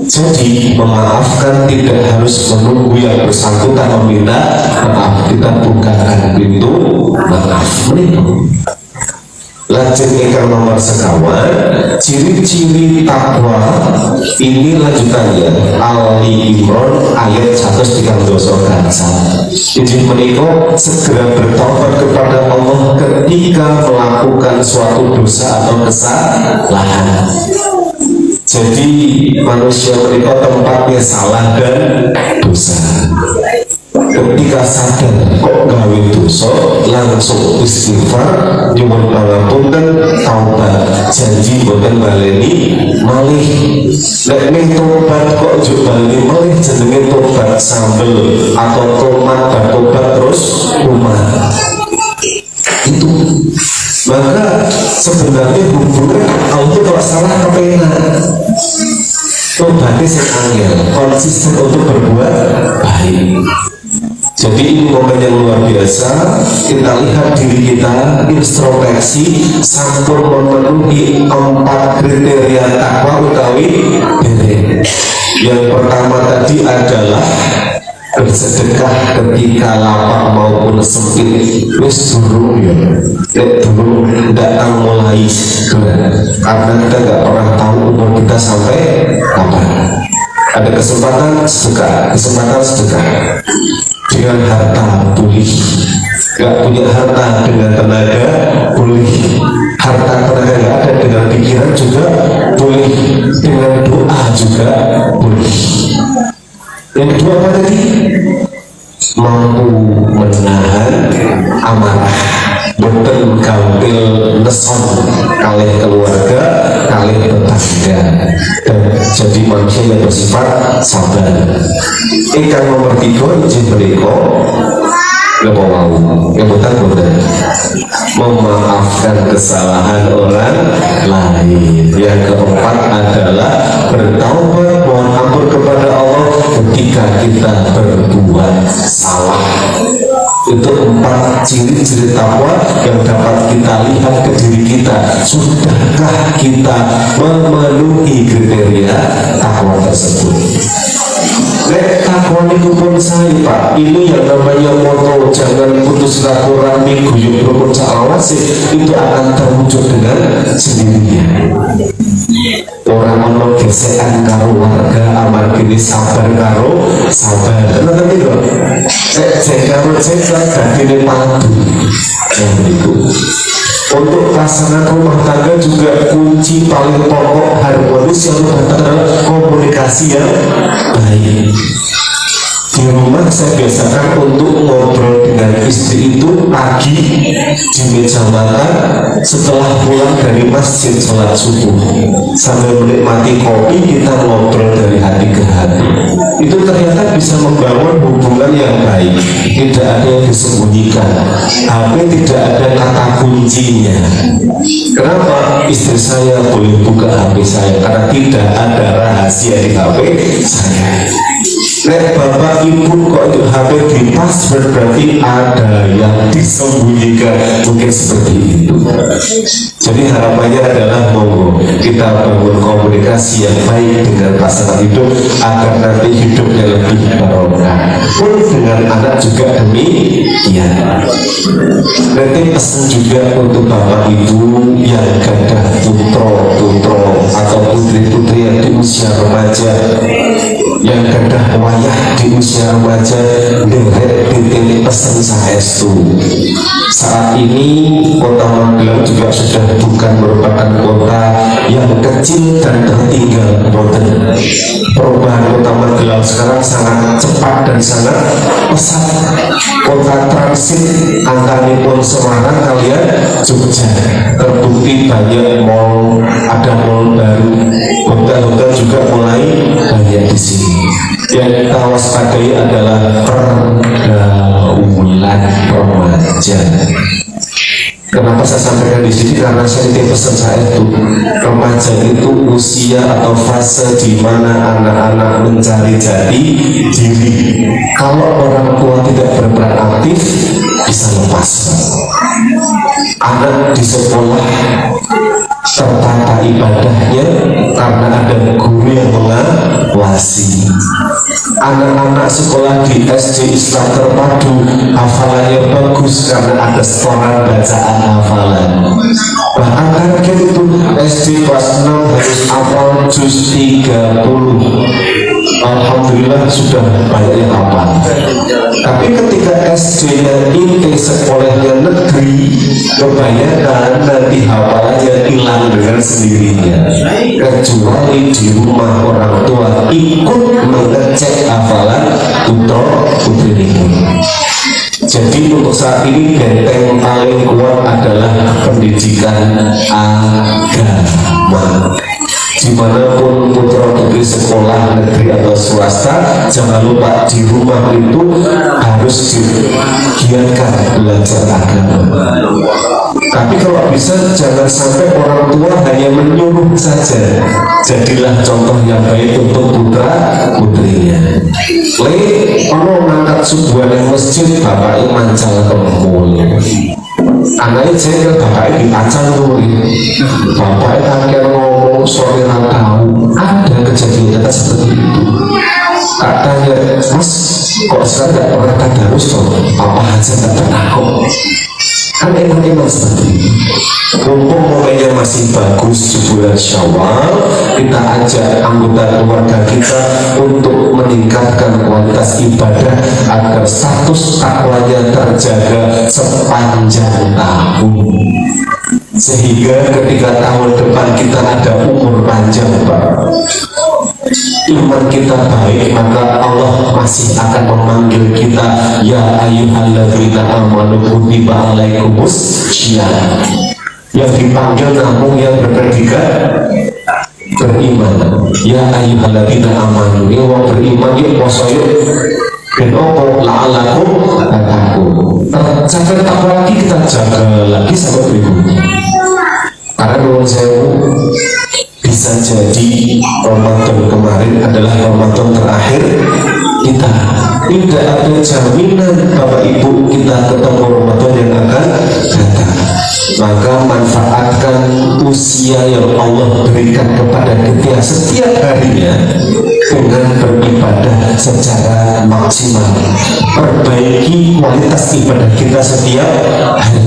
Jadi memaafkan tidak harus menunggu yang bersangkutan meminta maaf. Kita bukakan pintu maaf. Lajeng ingkang nomor sekawan, ciri-ciri takwa ini lanjutannya Ali Imran ayat 132 gangsal. Jadi menikah segera bertobat kepada Allah ketika melakukan suatu dosa atau kesalahan. Jadi manusia menikah tempatnya salah dan dosa. Ketika sadar kok gawe dosa, langsung istighfar, nyuwun pangapunten, taubat, janji boten baleni malih. Nek ning tobat kok njuk baleni malih jenenge tobat sambel atau tobat terus umat. Itu maka sebenarnya hubungan Allah kalau salah kepenak. Tobatnya sing angel, konsisten untuk berbuat baik. Jadi ini momen yang luar biasa. Kita lihat diri kita, introspeksi, sampun memenuhi 4 kriteria takwa utawi dereng. Yang pertama tadi adalah bersedekah ketika lapar maupun sempit. Wis durung ya, durung datang mulai gerak. Karena kita nggak pernah tahu umur kita sampai kapan. Ada kesempatan sedekah, dengan harta boleh, gak punya harta dengan tenaga boleh, harta tenaga gak ada dengan pikiran juga boleh, dengan doa juga boleh. Yang kedua apa tadi? Mampu menahan amarah, boten gampil neson kalih keluarga, kalih tetangga, dan jadi manusia yang bersifat sabar. Ingkang nomor 3 izin beriko lepo mau yang boten memaafkan kesalahan orang lain. Yang keempat adalah bertaubat, mohon ampun kepada Allah ketika kita berbuat salah. Itu 4 ciri-ciri takwa yang dapat kita lihat ke diri kita. Sudahkah kita memenuhi kriteria takwa tersebut? Takwa itu pun saya Pak, ini yang namanya moto jangan putus silaturahmi guyub rukun sa'awasi, itu akan terwujud dengan sendirinya. Orang ono gesekan karo warga amargine sabar karo sabar. Nanti loh, saya karo saya dadine padu. Itu untuk pasangan rumah tangga juga kunci paling pokok harmonis yang adalah komunikasi yang baik. Di rumah saya biasakan untuk ngobrol dengan istri itu pagi di meja makan setelah pulang dari masjid sholat subuh, sambil menikmati kopi kita ngobrol dari hati ke hati. Itu ternyata bisa membangun hubungan yang baik, tidak ada yang disembunyikan, HP tidak ada kata kuncinya. Kenapa? Istri saya boleh buka HP saya karena tidak ada rahasia di HP saya. Nek bapak ibu kok itu HP di password, berarti ada yang disembunyikan, mungkin seperti itu. Jadi harapannya adalah monggo kita bangun komunikasi yang baik dengan pasangan hidup agar nanti hidupnya lebih barokah. Pun dengan anak juga demikian. Nanti pesan juga untuk bapak ibu yang gadah putro atau putri-putri yang di usia remaja, yang gadah wayah di usia remaja, derek titik pesan saestu. Saat ini kota Magelang juga sudah bukan merupakan kota yang kecil dan tertinggal. Perubahan kota Magelang sekarang sangat cepat dan sangat pesat. Kota transit antaripun Semarang kalian Jogja, terbukti banyak mall, ada mall baru, hotel-hotel juga mulai banyak di sini. Yang kita waspadai adalah pergaulan remaja. Kenapa saya sampaikan di sini? Karena saya pesan saya itu remaja itu usia atau fase di mana anak-anak mencari jati diri. Kalau orang tua tidak berperan aktif, bisa lepas. Anak di sekolah tertata ibadahnya karena ada guru yang mengawasi. Anak-anak sekolah di SD Islam Terpadu hafalannya bagus karena ada setoran bacaan hafalan. Bahkan target itu SD kelas 6 harus hafal juz 30. Alhamdulillah sudah banyak yang hafal. Tapi ketika SD-nya inti sekolahnya negeri, kebanyakan nanti hafalannya hilang dengan sendirinya, kecuali di rumah orang tua ikut mengecek hafalan putri ini. Jadi untuk saat ini benteng paling kuat adalah pendidikan agama. Dimanapun putra putri sekolah negeri atau swasta, jangan lupa di rumah itu harus digiatkan belajar agama. Tapi kalau bisa jangan sampai orang tua hanya menyuruh saja. Jadilah contoh yang baik untuk putra putrinya. Ono ngangkat subuhan yang masjid, bapak mancal kemul. Anaknya saya bapaknya dipacal tuh, bapaknya akhir ngomong sore tahu. Ada kejadian nyata seperti itu. Katanya, mas kok sekarang gak pernah tadarus toh? Apa aja gak pernah kok. Kan enak-enak seperti ini. Mumpung momennya masih bagus di bulan Syawal, kita ajak anggota keluarga kita untuk meningkatkan kualitas ibadah agar status takwanya terjaga sepanjang tahun, sehingga ketika tahun depan kita ada umur panjang, Pak, iman kita baik, maka Allah masih akan memanggil kita, ya ayyuhalladzina amanu kutiba alaikumus syiyam. Yang dipanggil namun yang berpredikat beriman. Ya ayyuhalladzina amanu, ini orang beriman yuk poso yuk ben opo la'alakum tattaqun. Sampai takwa lagi kita jaga lagi sampai berikutnya. Karena menurut saya bisa jadi Ramadan kemarin adalah Ramadan terakhir kita. Tidak ada jaminan Bapak Ibu kita ketemu Ramadan yang akan datang. Maka manfaatkan usia yang Allah berikan kepada kita setiap harinya dengan beribadah secara maksimal. Perbaiki kualitas ibadah kita setiap hari.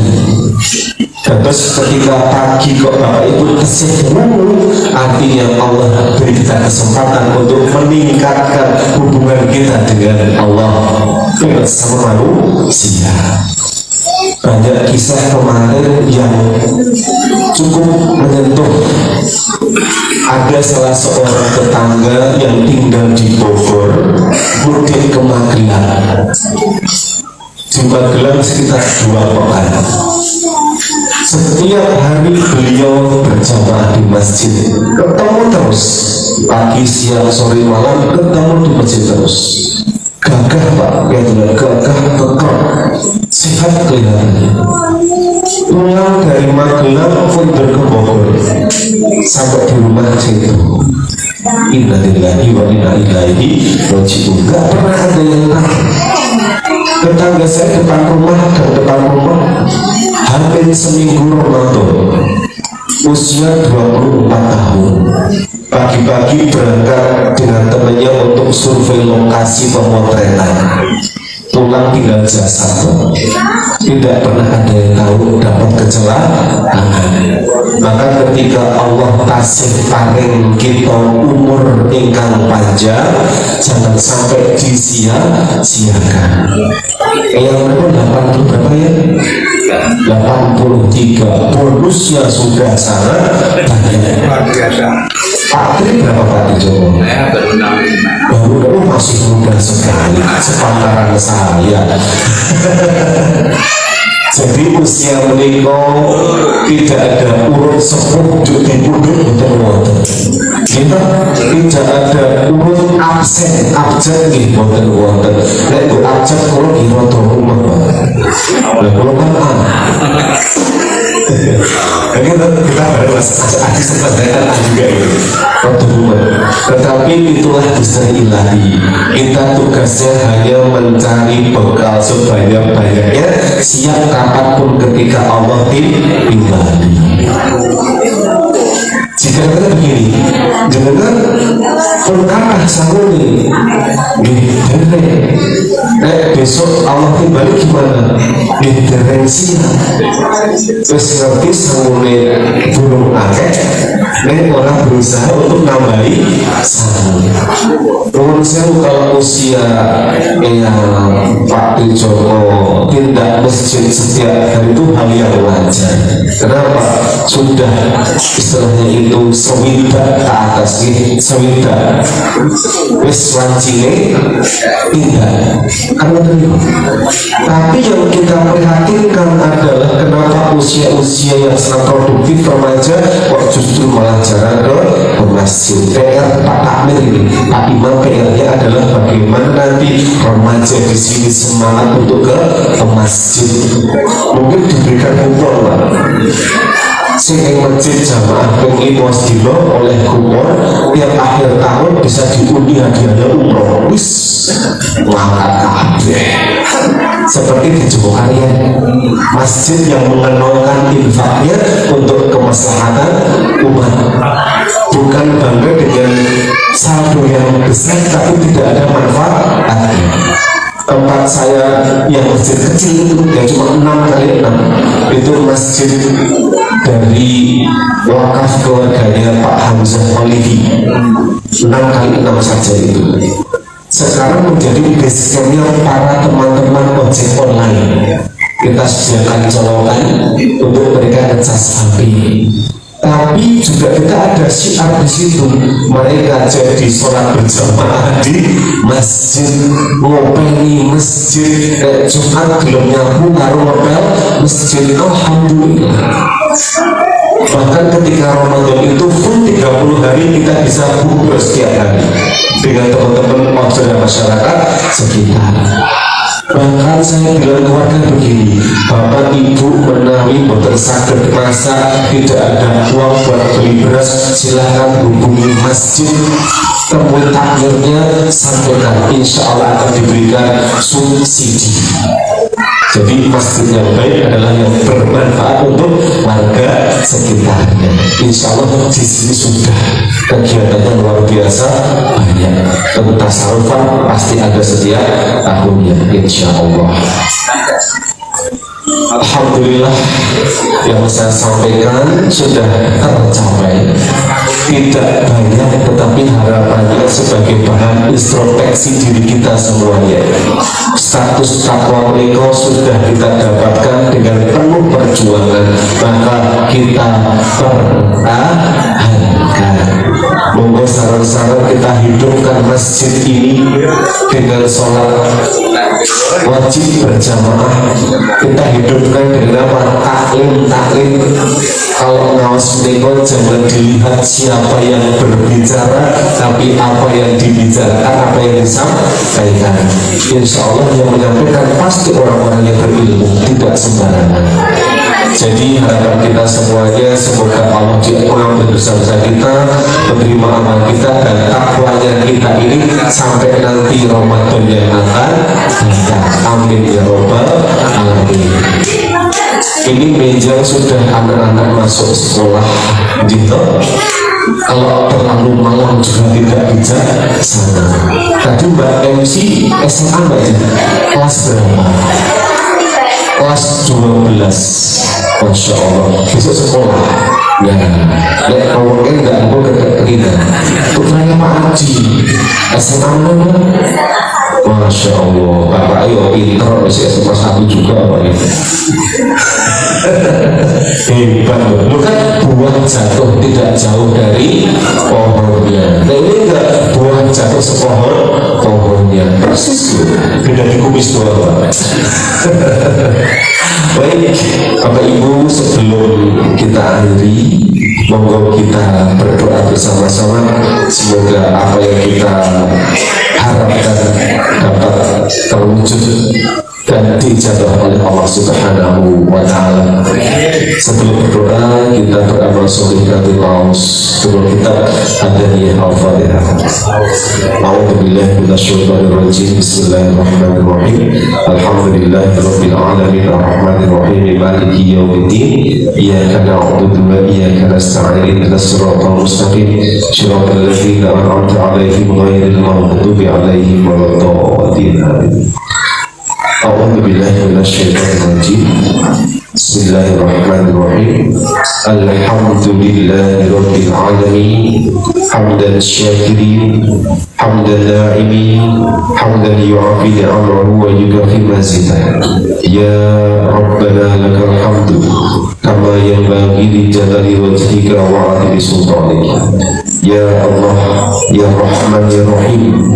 Terus ketika pagi kok Bapak Ibu kesih dulu, artinya Allah beri kita kesempatan untuk meningkatkan hubungan kita dengan Allah bersama manusia. Banyak kisah kemarin yang cukup menyentuh. Ada salah seorang tetangga yang tinggal di Bogor, mudik ke Magelang. Di Magelang sekitar 2 pekan. Setiap hari beliau berjamaah di masjid, ketemu terus, pagi, siang, sore, malam, ketemu di masjid terus. Gagah Pak, ya tidak gagah, kekar, sehat kelihatannya. Pulang dari Magelang, mundur ke Bogor, sampai di rumah situ. Innalillahi wa inna ilaihi raji'un. Gak pernah ada yang tahu. Tetangga saya depan rumah hampir seminggu Ramadan, usia 24 tahun. Pagi-pagi berangkat dengan temannya untuk survei lokasi pemotretan. Pulang tinggal jasad. Tidak pernah ada yang tahu dapat kecelakaan. Maka ketika Allah tasih paring kita umur ingkang panjang, jangan sampai disia-siakan. Yang berapa 80 berapa ya? 83. Bonusnya sudah sangat banyak. Pak Tri berapa Pak Tijo? Saya baru 65. Baru masih muda sekali, sepantaran saya. Jadi usia menikah tidak ada urut sepuh di punduk untuk wonten. Kita tidak ada urut absen nih wonten. Nek bu absen kalau di roto rumah, lah kalau kan kita baru adik sebenarnya juga itu roto rumah. Tetapi itulah besar ilahi. Kita tugasnya hanya mencari bekal sebanyak-banyaknya, siap kapanpun ketika Allah timbali. Jika kita begini, jangan perkara sanggup besok Allah timbali gimana? Terus ngerti sanggup burung akeh, orang berusaha untuk nambahi sanggup. Menurut saya kalau usia yang Pak Joko tidak masjid setiap hari itu hal yang wajar. Kenapa? Sudah istilahnya itu sewida ke atas nih, sewida wis wancine tidak karena terima. Tapi yang kita prihatinkan adalah kenapa usia-usia yang sangat produktif remaja kok justru malah jarang ke masjid. PR Pak Takmir ini, Pak Imam, PR-nya adalah bagaimana nanti remaja di sini semangat untuk ke masjid. Mungkin diberikan kupon Pak. Sing masjid jamaah pengen dino oleh kupon tiap akhir tahun bisa diundi hadiahnya umroh. Wis ngangkat kabeh. Seperti di Jokokarya, masjid yang mengenalkan infaknya untuk kemaslahatan umat, bukan bangga dengan saldo yang besar tapi tidak ada manfaatnya. tempat saya yang masjid kecil itu yang cuma 6x6 itu masjid dari wakaf keluarganya Pak Hamzah Olivi, 6x6 saja itu. Sekarang menjadi base campnya para teman-teman ojek online. Kita sediakan colokan untuk mereka ngecas HP. Tapi juga kita ada syiar di situ. Mereka jadi sholat berjamaah di masjid, ngopeni masjid, Jumat belum nyapu karo ngopel masjid. Alhamdulillah. Bahkan ketika Ramadan itu pun 30 hari kita bisa bukber setiap hari dengan teman-teman masyarakat sekitar. Bahkan saya bilang keluarga begini, bapak ibu menawi boten saged masak, tidak ada uang buat beli beras, silahkan hubungi masjid, temui takmirnya, sampaikan, insya Allah akan diberikan subsidi. Jadi masjid yang baik adalah yang bermanfaat untuk warga sekitarnya. Insya Allah di sini sudah kegiatannya luar biasa banyak. Untuk tasarufan pasti ada setiap tahunnya, insya Allah. Alhamdulillah yang saya sampaikan sudah tercapai. Tidak banyak tetapi harapannya sebagai bahan introspeksi diri kita semuanya. Status takwa mereka sudah kita dapatkan dengan penuh perjuangan, maka kita pertahankan. Monggo saran-saran kita hidupkan masjid ini dengan sholat wajib berjamaah. Kita hidupkan dengan apa? Taklim. Kalau ngawas mereka jangan dilihat siapa yang berbicara, tapi apa yang dibicarakan, apa yang disampaikan. Insya Allah yang menyampaikan pasti orang-orang yang berilmu, tidak sembarangan. Jadi harapan kita semuanya semoga Allah mengampuni dosa-dosa kita, menerima amal kita dan takwanya kita ini sampai nanti Ramadan yang akan datang. Amin ya robbal alamin. Ini meja sudah anak-anak masuk sekolah gitu. Kalau terlalu malam juga tidak bisa sana. Tadi Mbak MC SMA Mbak ya? Kelas berapa? Kelas 12. Masya Allah. Besok sekolah. Ya, lihat awalnya nggak mau kita. Putranya Pak Haji SMA mana? Masya Allah. Bapak ayo pinter masih SMA 1 juga Pak ya. Hebat loh, kan buah jatuh tidak jauh dari pohonnya. Nah ini enggak buah jatuh sepohon pohonnya, persis loh, beda di kumis doang. Baik, Bapak Ibu, sebelum kita akhiri, monggo kita berdoa bersama-sama. Semoga apa yang kita harapkan dapat terwujud dan dijabah oleh Allah Subhanahu wa Ta'ala. Sebelum berdoa, kita beramal soleh dari laus sebelum kita adanya al-fatihah. A'udzubillahi minasyaitonirrajim. Bismillahirrahmanirrahim. Alhamdulillahirabbil alamin arrahmanir rahim maliki yaumiddin. Iyyaka na'budu wa iyyaka nasta'in ihdinas siratal mustaqim siratal ladzina an'amta 'alaihim ghairil maghdubi 'alaihim waladdallin. A'udzu billahi minasyaitonir rajim. Bismillahirrahmanirrahim. Alhamdulillahi rabbil alamin. Hamdan syakirin, hamdan na'imin, hamdan yu'afi ni'amahu wa yukafi mazidah. Ya Rabbana lakal hamdu kama yanbaghi li jalali wajhika wa 'azimi sultanika. Ya Allah, Ya Rahman, Ya Rahim,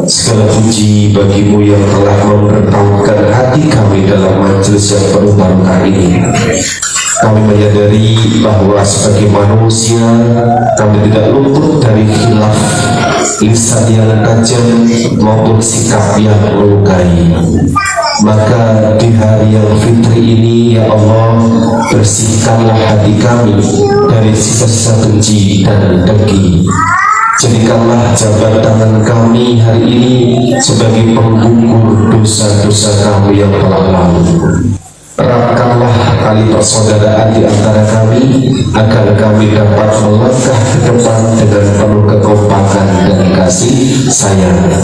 segala puji bagimu yang telah memberitahukan hati kami dalam majelis yang penuh barokah ini. Kami menyadari bahwa sebagai manusia kami tidak luput dari khilaf, lisan yang tajam maupun sikap yang melukai. Maka di hari yang fitri ini, ya Allah, bersihkanlah hati kami dari sisa-sisa benci dan dengki. Jadikanlah jabat tangan kami hari ini sebagai penggugur dosa-dosa kami yang telah lalu. Eratkanlah tali persaudaraan di antara kami agar kami dapat melangkah ke depan dengan penuh kekompakan dan kasih sayang.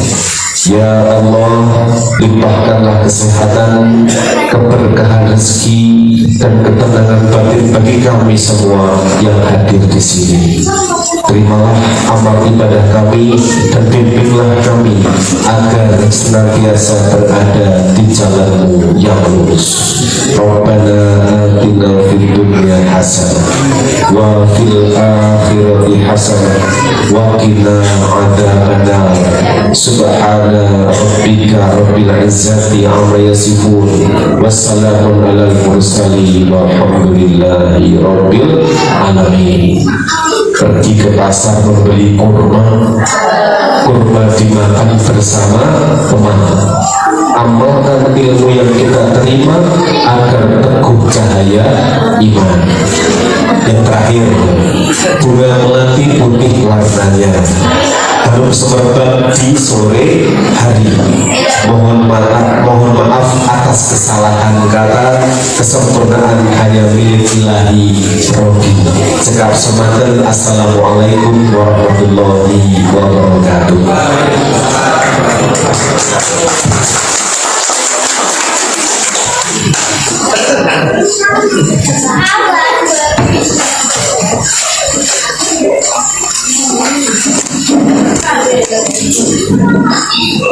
Ya Allah, limpahkanlah kesehatan, keberkahan rezeki, dan ketenangan batin bagi kami semua yang hadir di sini. Terimalah amal ibadah kami dan bimbinglah kami agar senantiasa berada di jalan-Mu yang lurus. Rabbana atina fid dunya hasanah wa fil akhirati hasanah wa qina adzabannar. Subhana rabbika rabbil izzati amma yasifun wassalamun alal mursalin walhamdulillahi rabbil alamin. Pergi ke pasar membeli kurma dimakan bersama teman. Amalkan ilmu yang kita terima agar teguh cahaya iman. Yang terakhir, bunga melati putih warnanya, harum semerbak di sore hari. Mohon maaf atas kesalahan kata, kesempurnaan hanya milik Ilahi Robi. Cekap semanten. Assalamualaikum warahmatullahi wabarakatuh.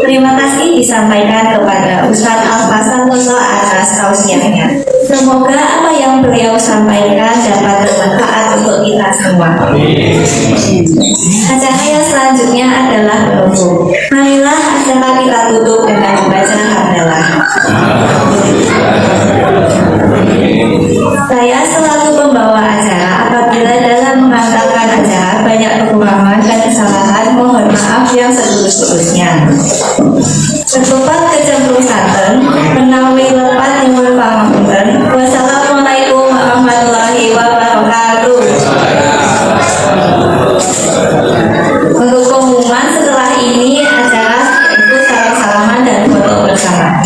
Terima kasih disampaikan kepada Ustadz Al-Fasanullah atas tausiahnya. Semoga apa yang beliau sampaikan dapat bermanfaat untuk kita semua. Acara yang selanjutnya adalah penutup. Marilah acara kita tutup dengan membaca hamdalah. Saya selaku pembawa acara, apabila dalam mengantarkan acara banyak kekurangan dan kesalahan, mohon maaf yang setulus-tulusnya. Ketupat kecemplung santen, menawi lepat nyuwun pangapunten. Wassalamualaikum warahmatullahi wabarakatuh. Untuk pengumuman setelah ini acara itu salam-salaman dan foto bersama.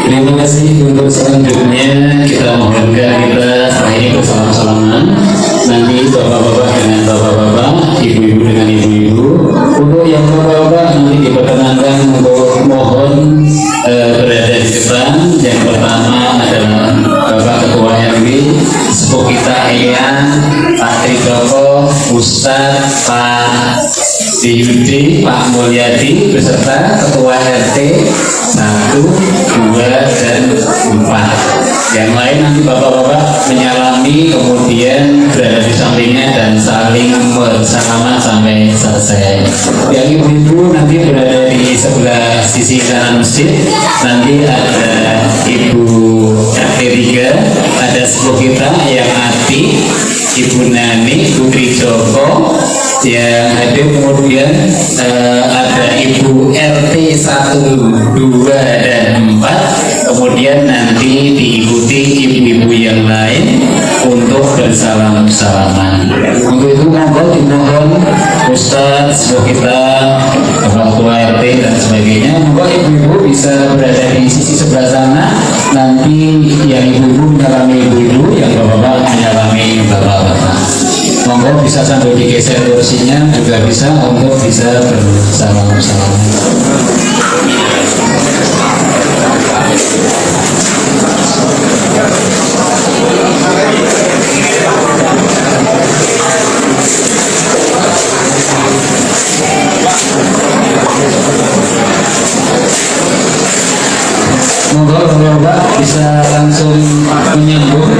Terima kasih. Untuk selanjutnya kita mohonkan kita setelah ini bersama-salaman. Nanti bapak-bapak dengan bapak-bapak, ibu-ibu dengan ibu-ibu. Untuk yang bapak-bapak nanti diperkenankan untuk mohon berada di depan. Yang pertama adalah Bapak Ketua RW, sepuh kita Eyang, Pak Tridoko, Ustadz, Pak Diyudi, Pak Mulyadi beserta Ketua RT 1, 2, dan 4. Yang lain nanti bapak-bapak menyalami, kemudian berada di sampingnya dan saling bersalaman sampai selesai. Yang ibu-ibu nanti berada di sebelah sisi kanan masjid. Nanti ada Ibu RT 3, ada sepuh kita yang Ati, Ibu Nani, Putri Joko yang hadir, kemudian ada Ibu RT 1, 2, dan 4, kemudian nanti diikuti ibu-ibu yang lain untuk bersalam-salaman. Untuk itu monggo dimohon Ustadz, sepuh kita, Ketua RT dan sebagainya, monggo ibu-ibu bisa berada di sisi sebelah sana. Nanti yang ibu-ibu menyalami ibu-ibu, yang bapak-bapak menyalami bapak-bapak. Monggo bisa sambil digeser kursinya juga bisa untuk bisa bersalam-salaman. Monggo bapak bisa langsung menyambung.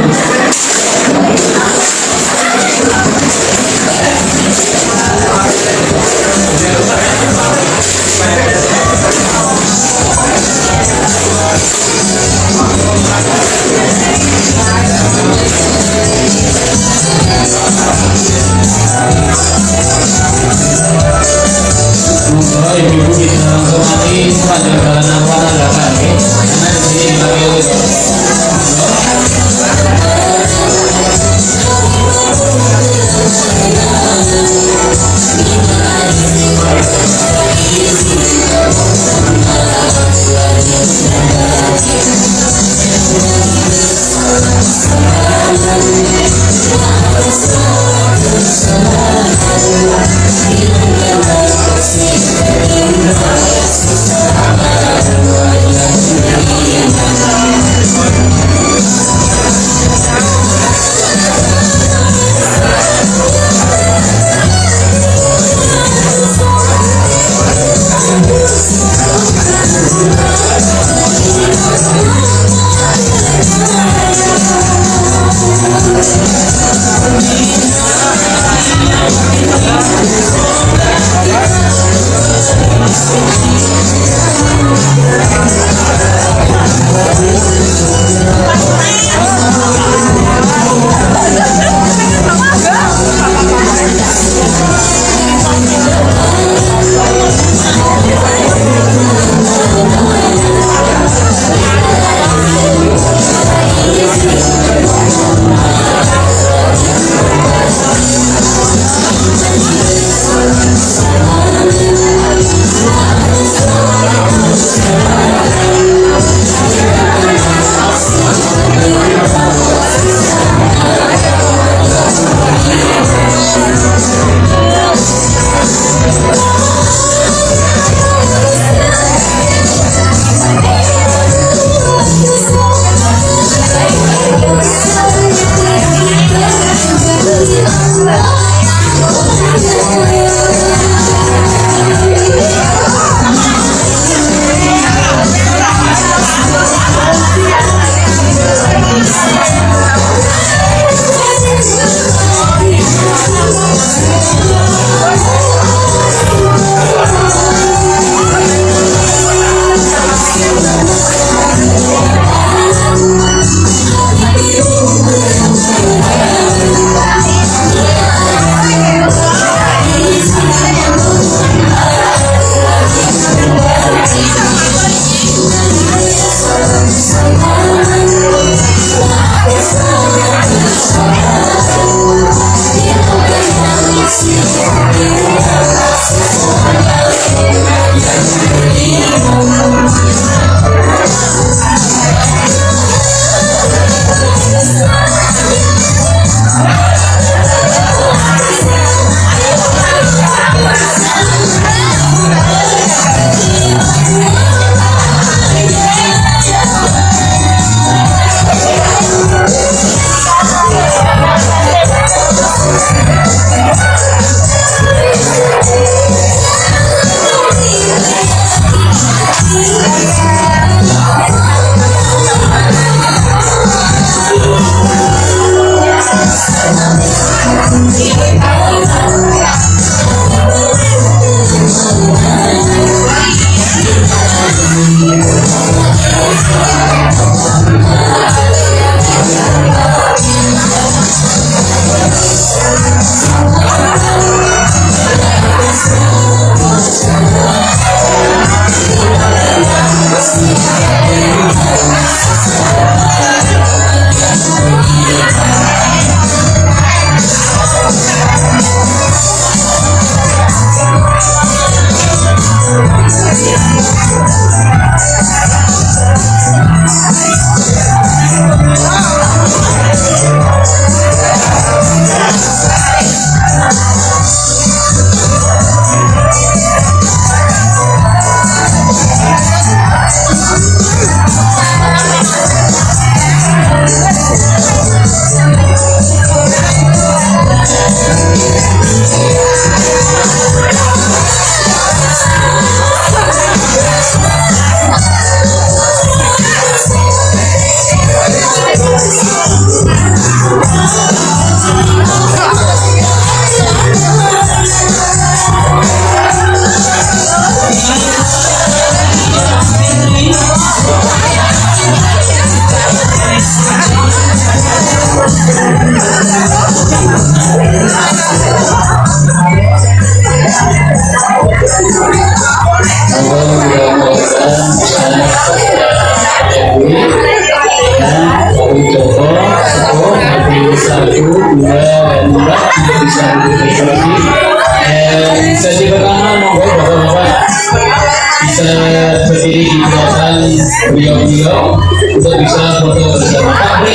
untuk bisa foto bersama. Pak Pri,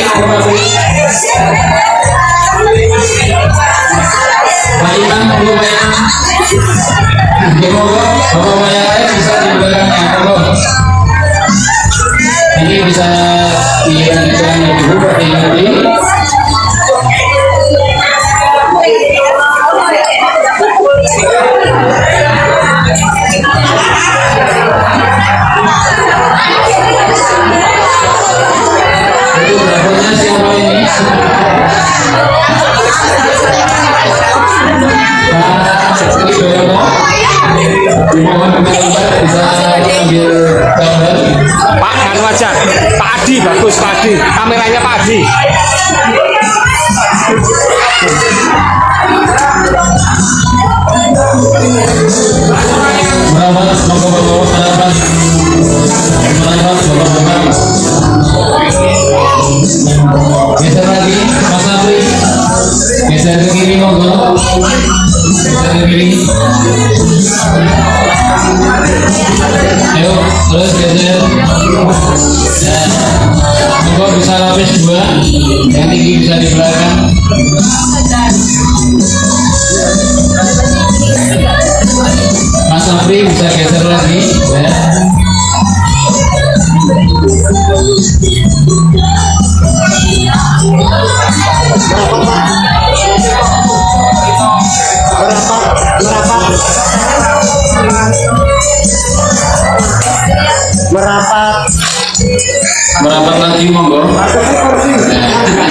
Pak Imam, Pak Imam. Bapak yang lain bisa di belakangnya, tolong. Ini bisa dilanjutkan dulu Pak Imam. Itu berapanya siapa ini? Dimohon teman-teman bisa ambil gambar. Pak anu aja, Pak Adi bagus, Pak Adi, kameranya Pak Adi. Merawat, monggo merawat, bapak-bapak. Geser lagi, Mas Apri. Geser ke kiri, monggo. Geser ke kiri. Ayo, terus geser. Ya. Monggo bisa lapis 2. Yang tinggi bisa di belakang. Mas Apri bisa geser lagi, ya. Merapat lagi, monggo. Merapat lagi.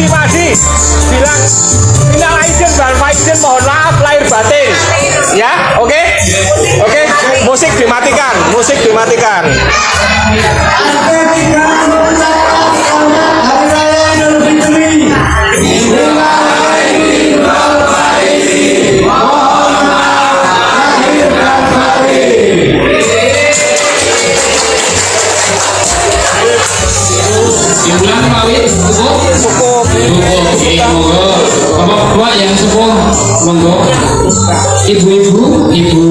Padi bilang minal aidin wal faizin, mohon maaf lahir batin. Ya, oke? Oke, musik dimatikan, musik dimatikan. Diulang Pak Wid, cukup. Bapak-bapak yang sepuh, monggo. Ibu-ibu, ibu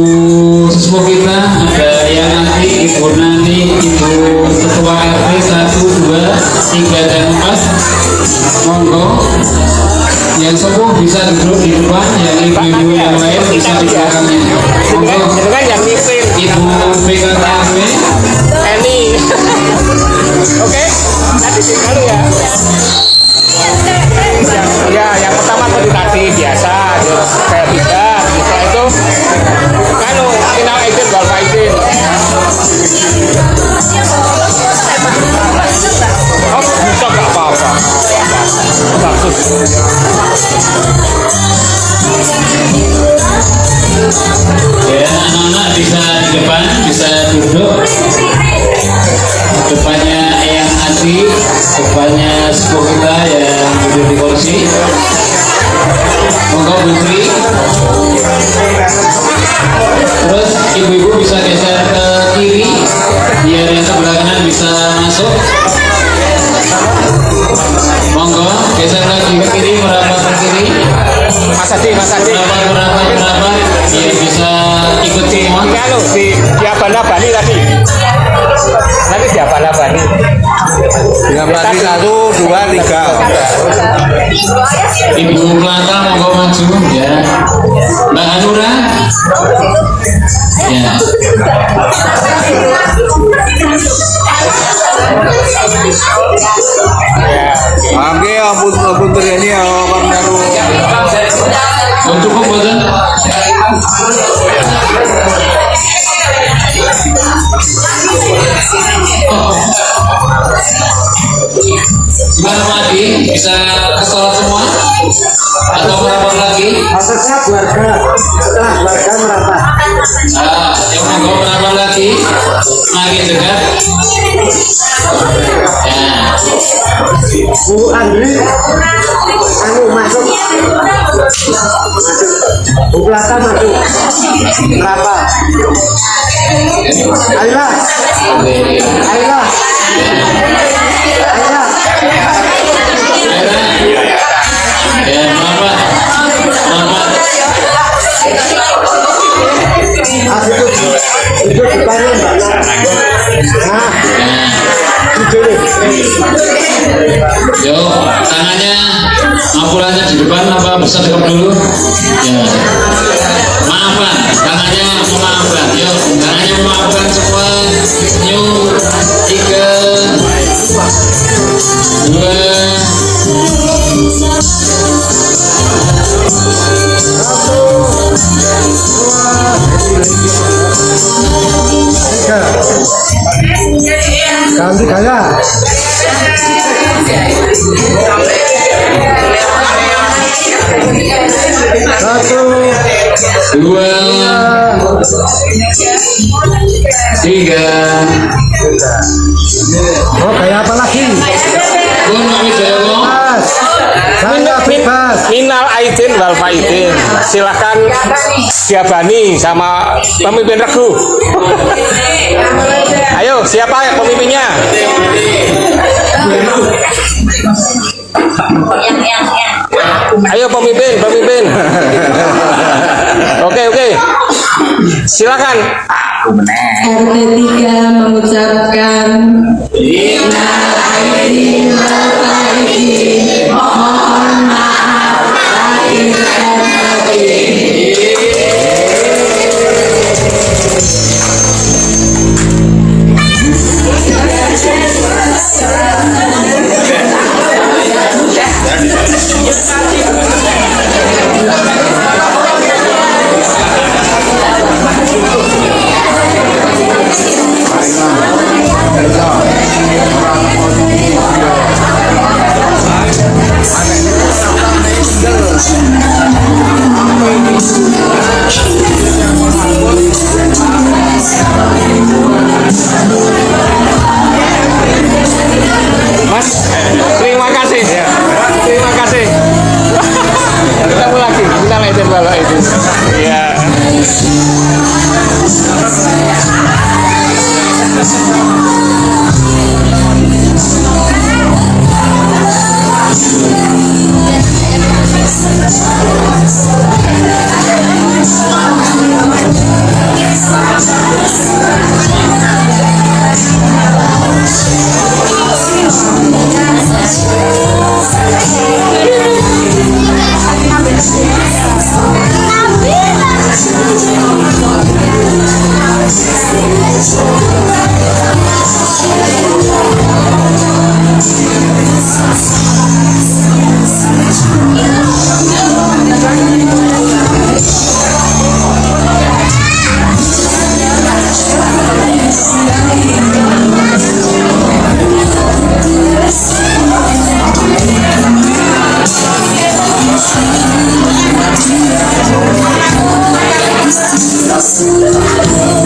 sesepuh kita, ada yang nanti, ibu nanti, ibu ketua RT 1, 2, 3, dan 4. Monggo. Yang sepuh bisa duduk di depan, yang ibu-ibu yang lain bisa di belakangnya. Monggo. Yang mimpin Ibu PKTRW. Eni. Oke, nanti dulu ya. Yang pertama tadi biasa, kayak bidan. Setelah itu, kanu minal aidin wal faizin. Oh, bisa nggak apa-apa. Bagus. Ya, anak-anak bisa di depan, bisa duduk. Depannya Eyang Adi, depannya sepuh kita yang duduk di kursi. Monggo Putri. Terus ibu-ibu bisa geser ke kiri, biar yang sebelah kanan bisa masuk. Monggo geser lagi ke kiri, merapat ke kiri. Mas Adi. Merapat, biar bisa ikut semua. Kanu di abal-abali tadi. Nanti di abal-abali. Dengan mati 1, 2, 3. Ibu Melata monggo maju ya. Mbak Anura. Ya. Oke, ampun ini ya, Bang Naru. lagi? Bisa kesolat semua? Atau merapat lagi? Atasnya keluarga, setelah keluarga merapat. Yang mau merapat lagi? Makin dekat. Ya. Bu Andri, anu masuk. Bu Plata masuk. Merapat. Ayolah. Ayolah. Ayolah. Ya, merapat. Itu depannya Mbak. Nah, itu nih. Yo, tangannya ampulannya di depan apa bisa dekat dulu? Ya. Maafkan, tangannya memaafkan. Yo, tangannya memaafkan semua. Senyum. 3, 2, Ganti gaya. Satu, 2, 3. oh gaya apa lagi? Pun Pak Wijoyo. Mas, saya bebas. Minal aidin wal faidin. Silakan diabani sama pemimpin regu. Ayo, siapa pemimpinnya? Ayo pemimpin. Oke. Silakan. RT 3 mengucapkan Innal aidin wal faidin. Mohon maaf lahir dan batin. Mas, terima kasih. Terima kasih. Ketemu lagi. Minal aidin wal faidin. Ya. Thank you.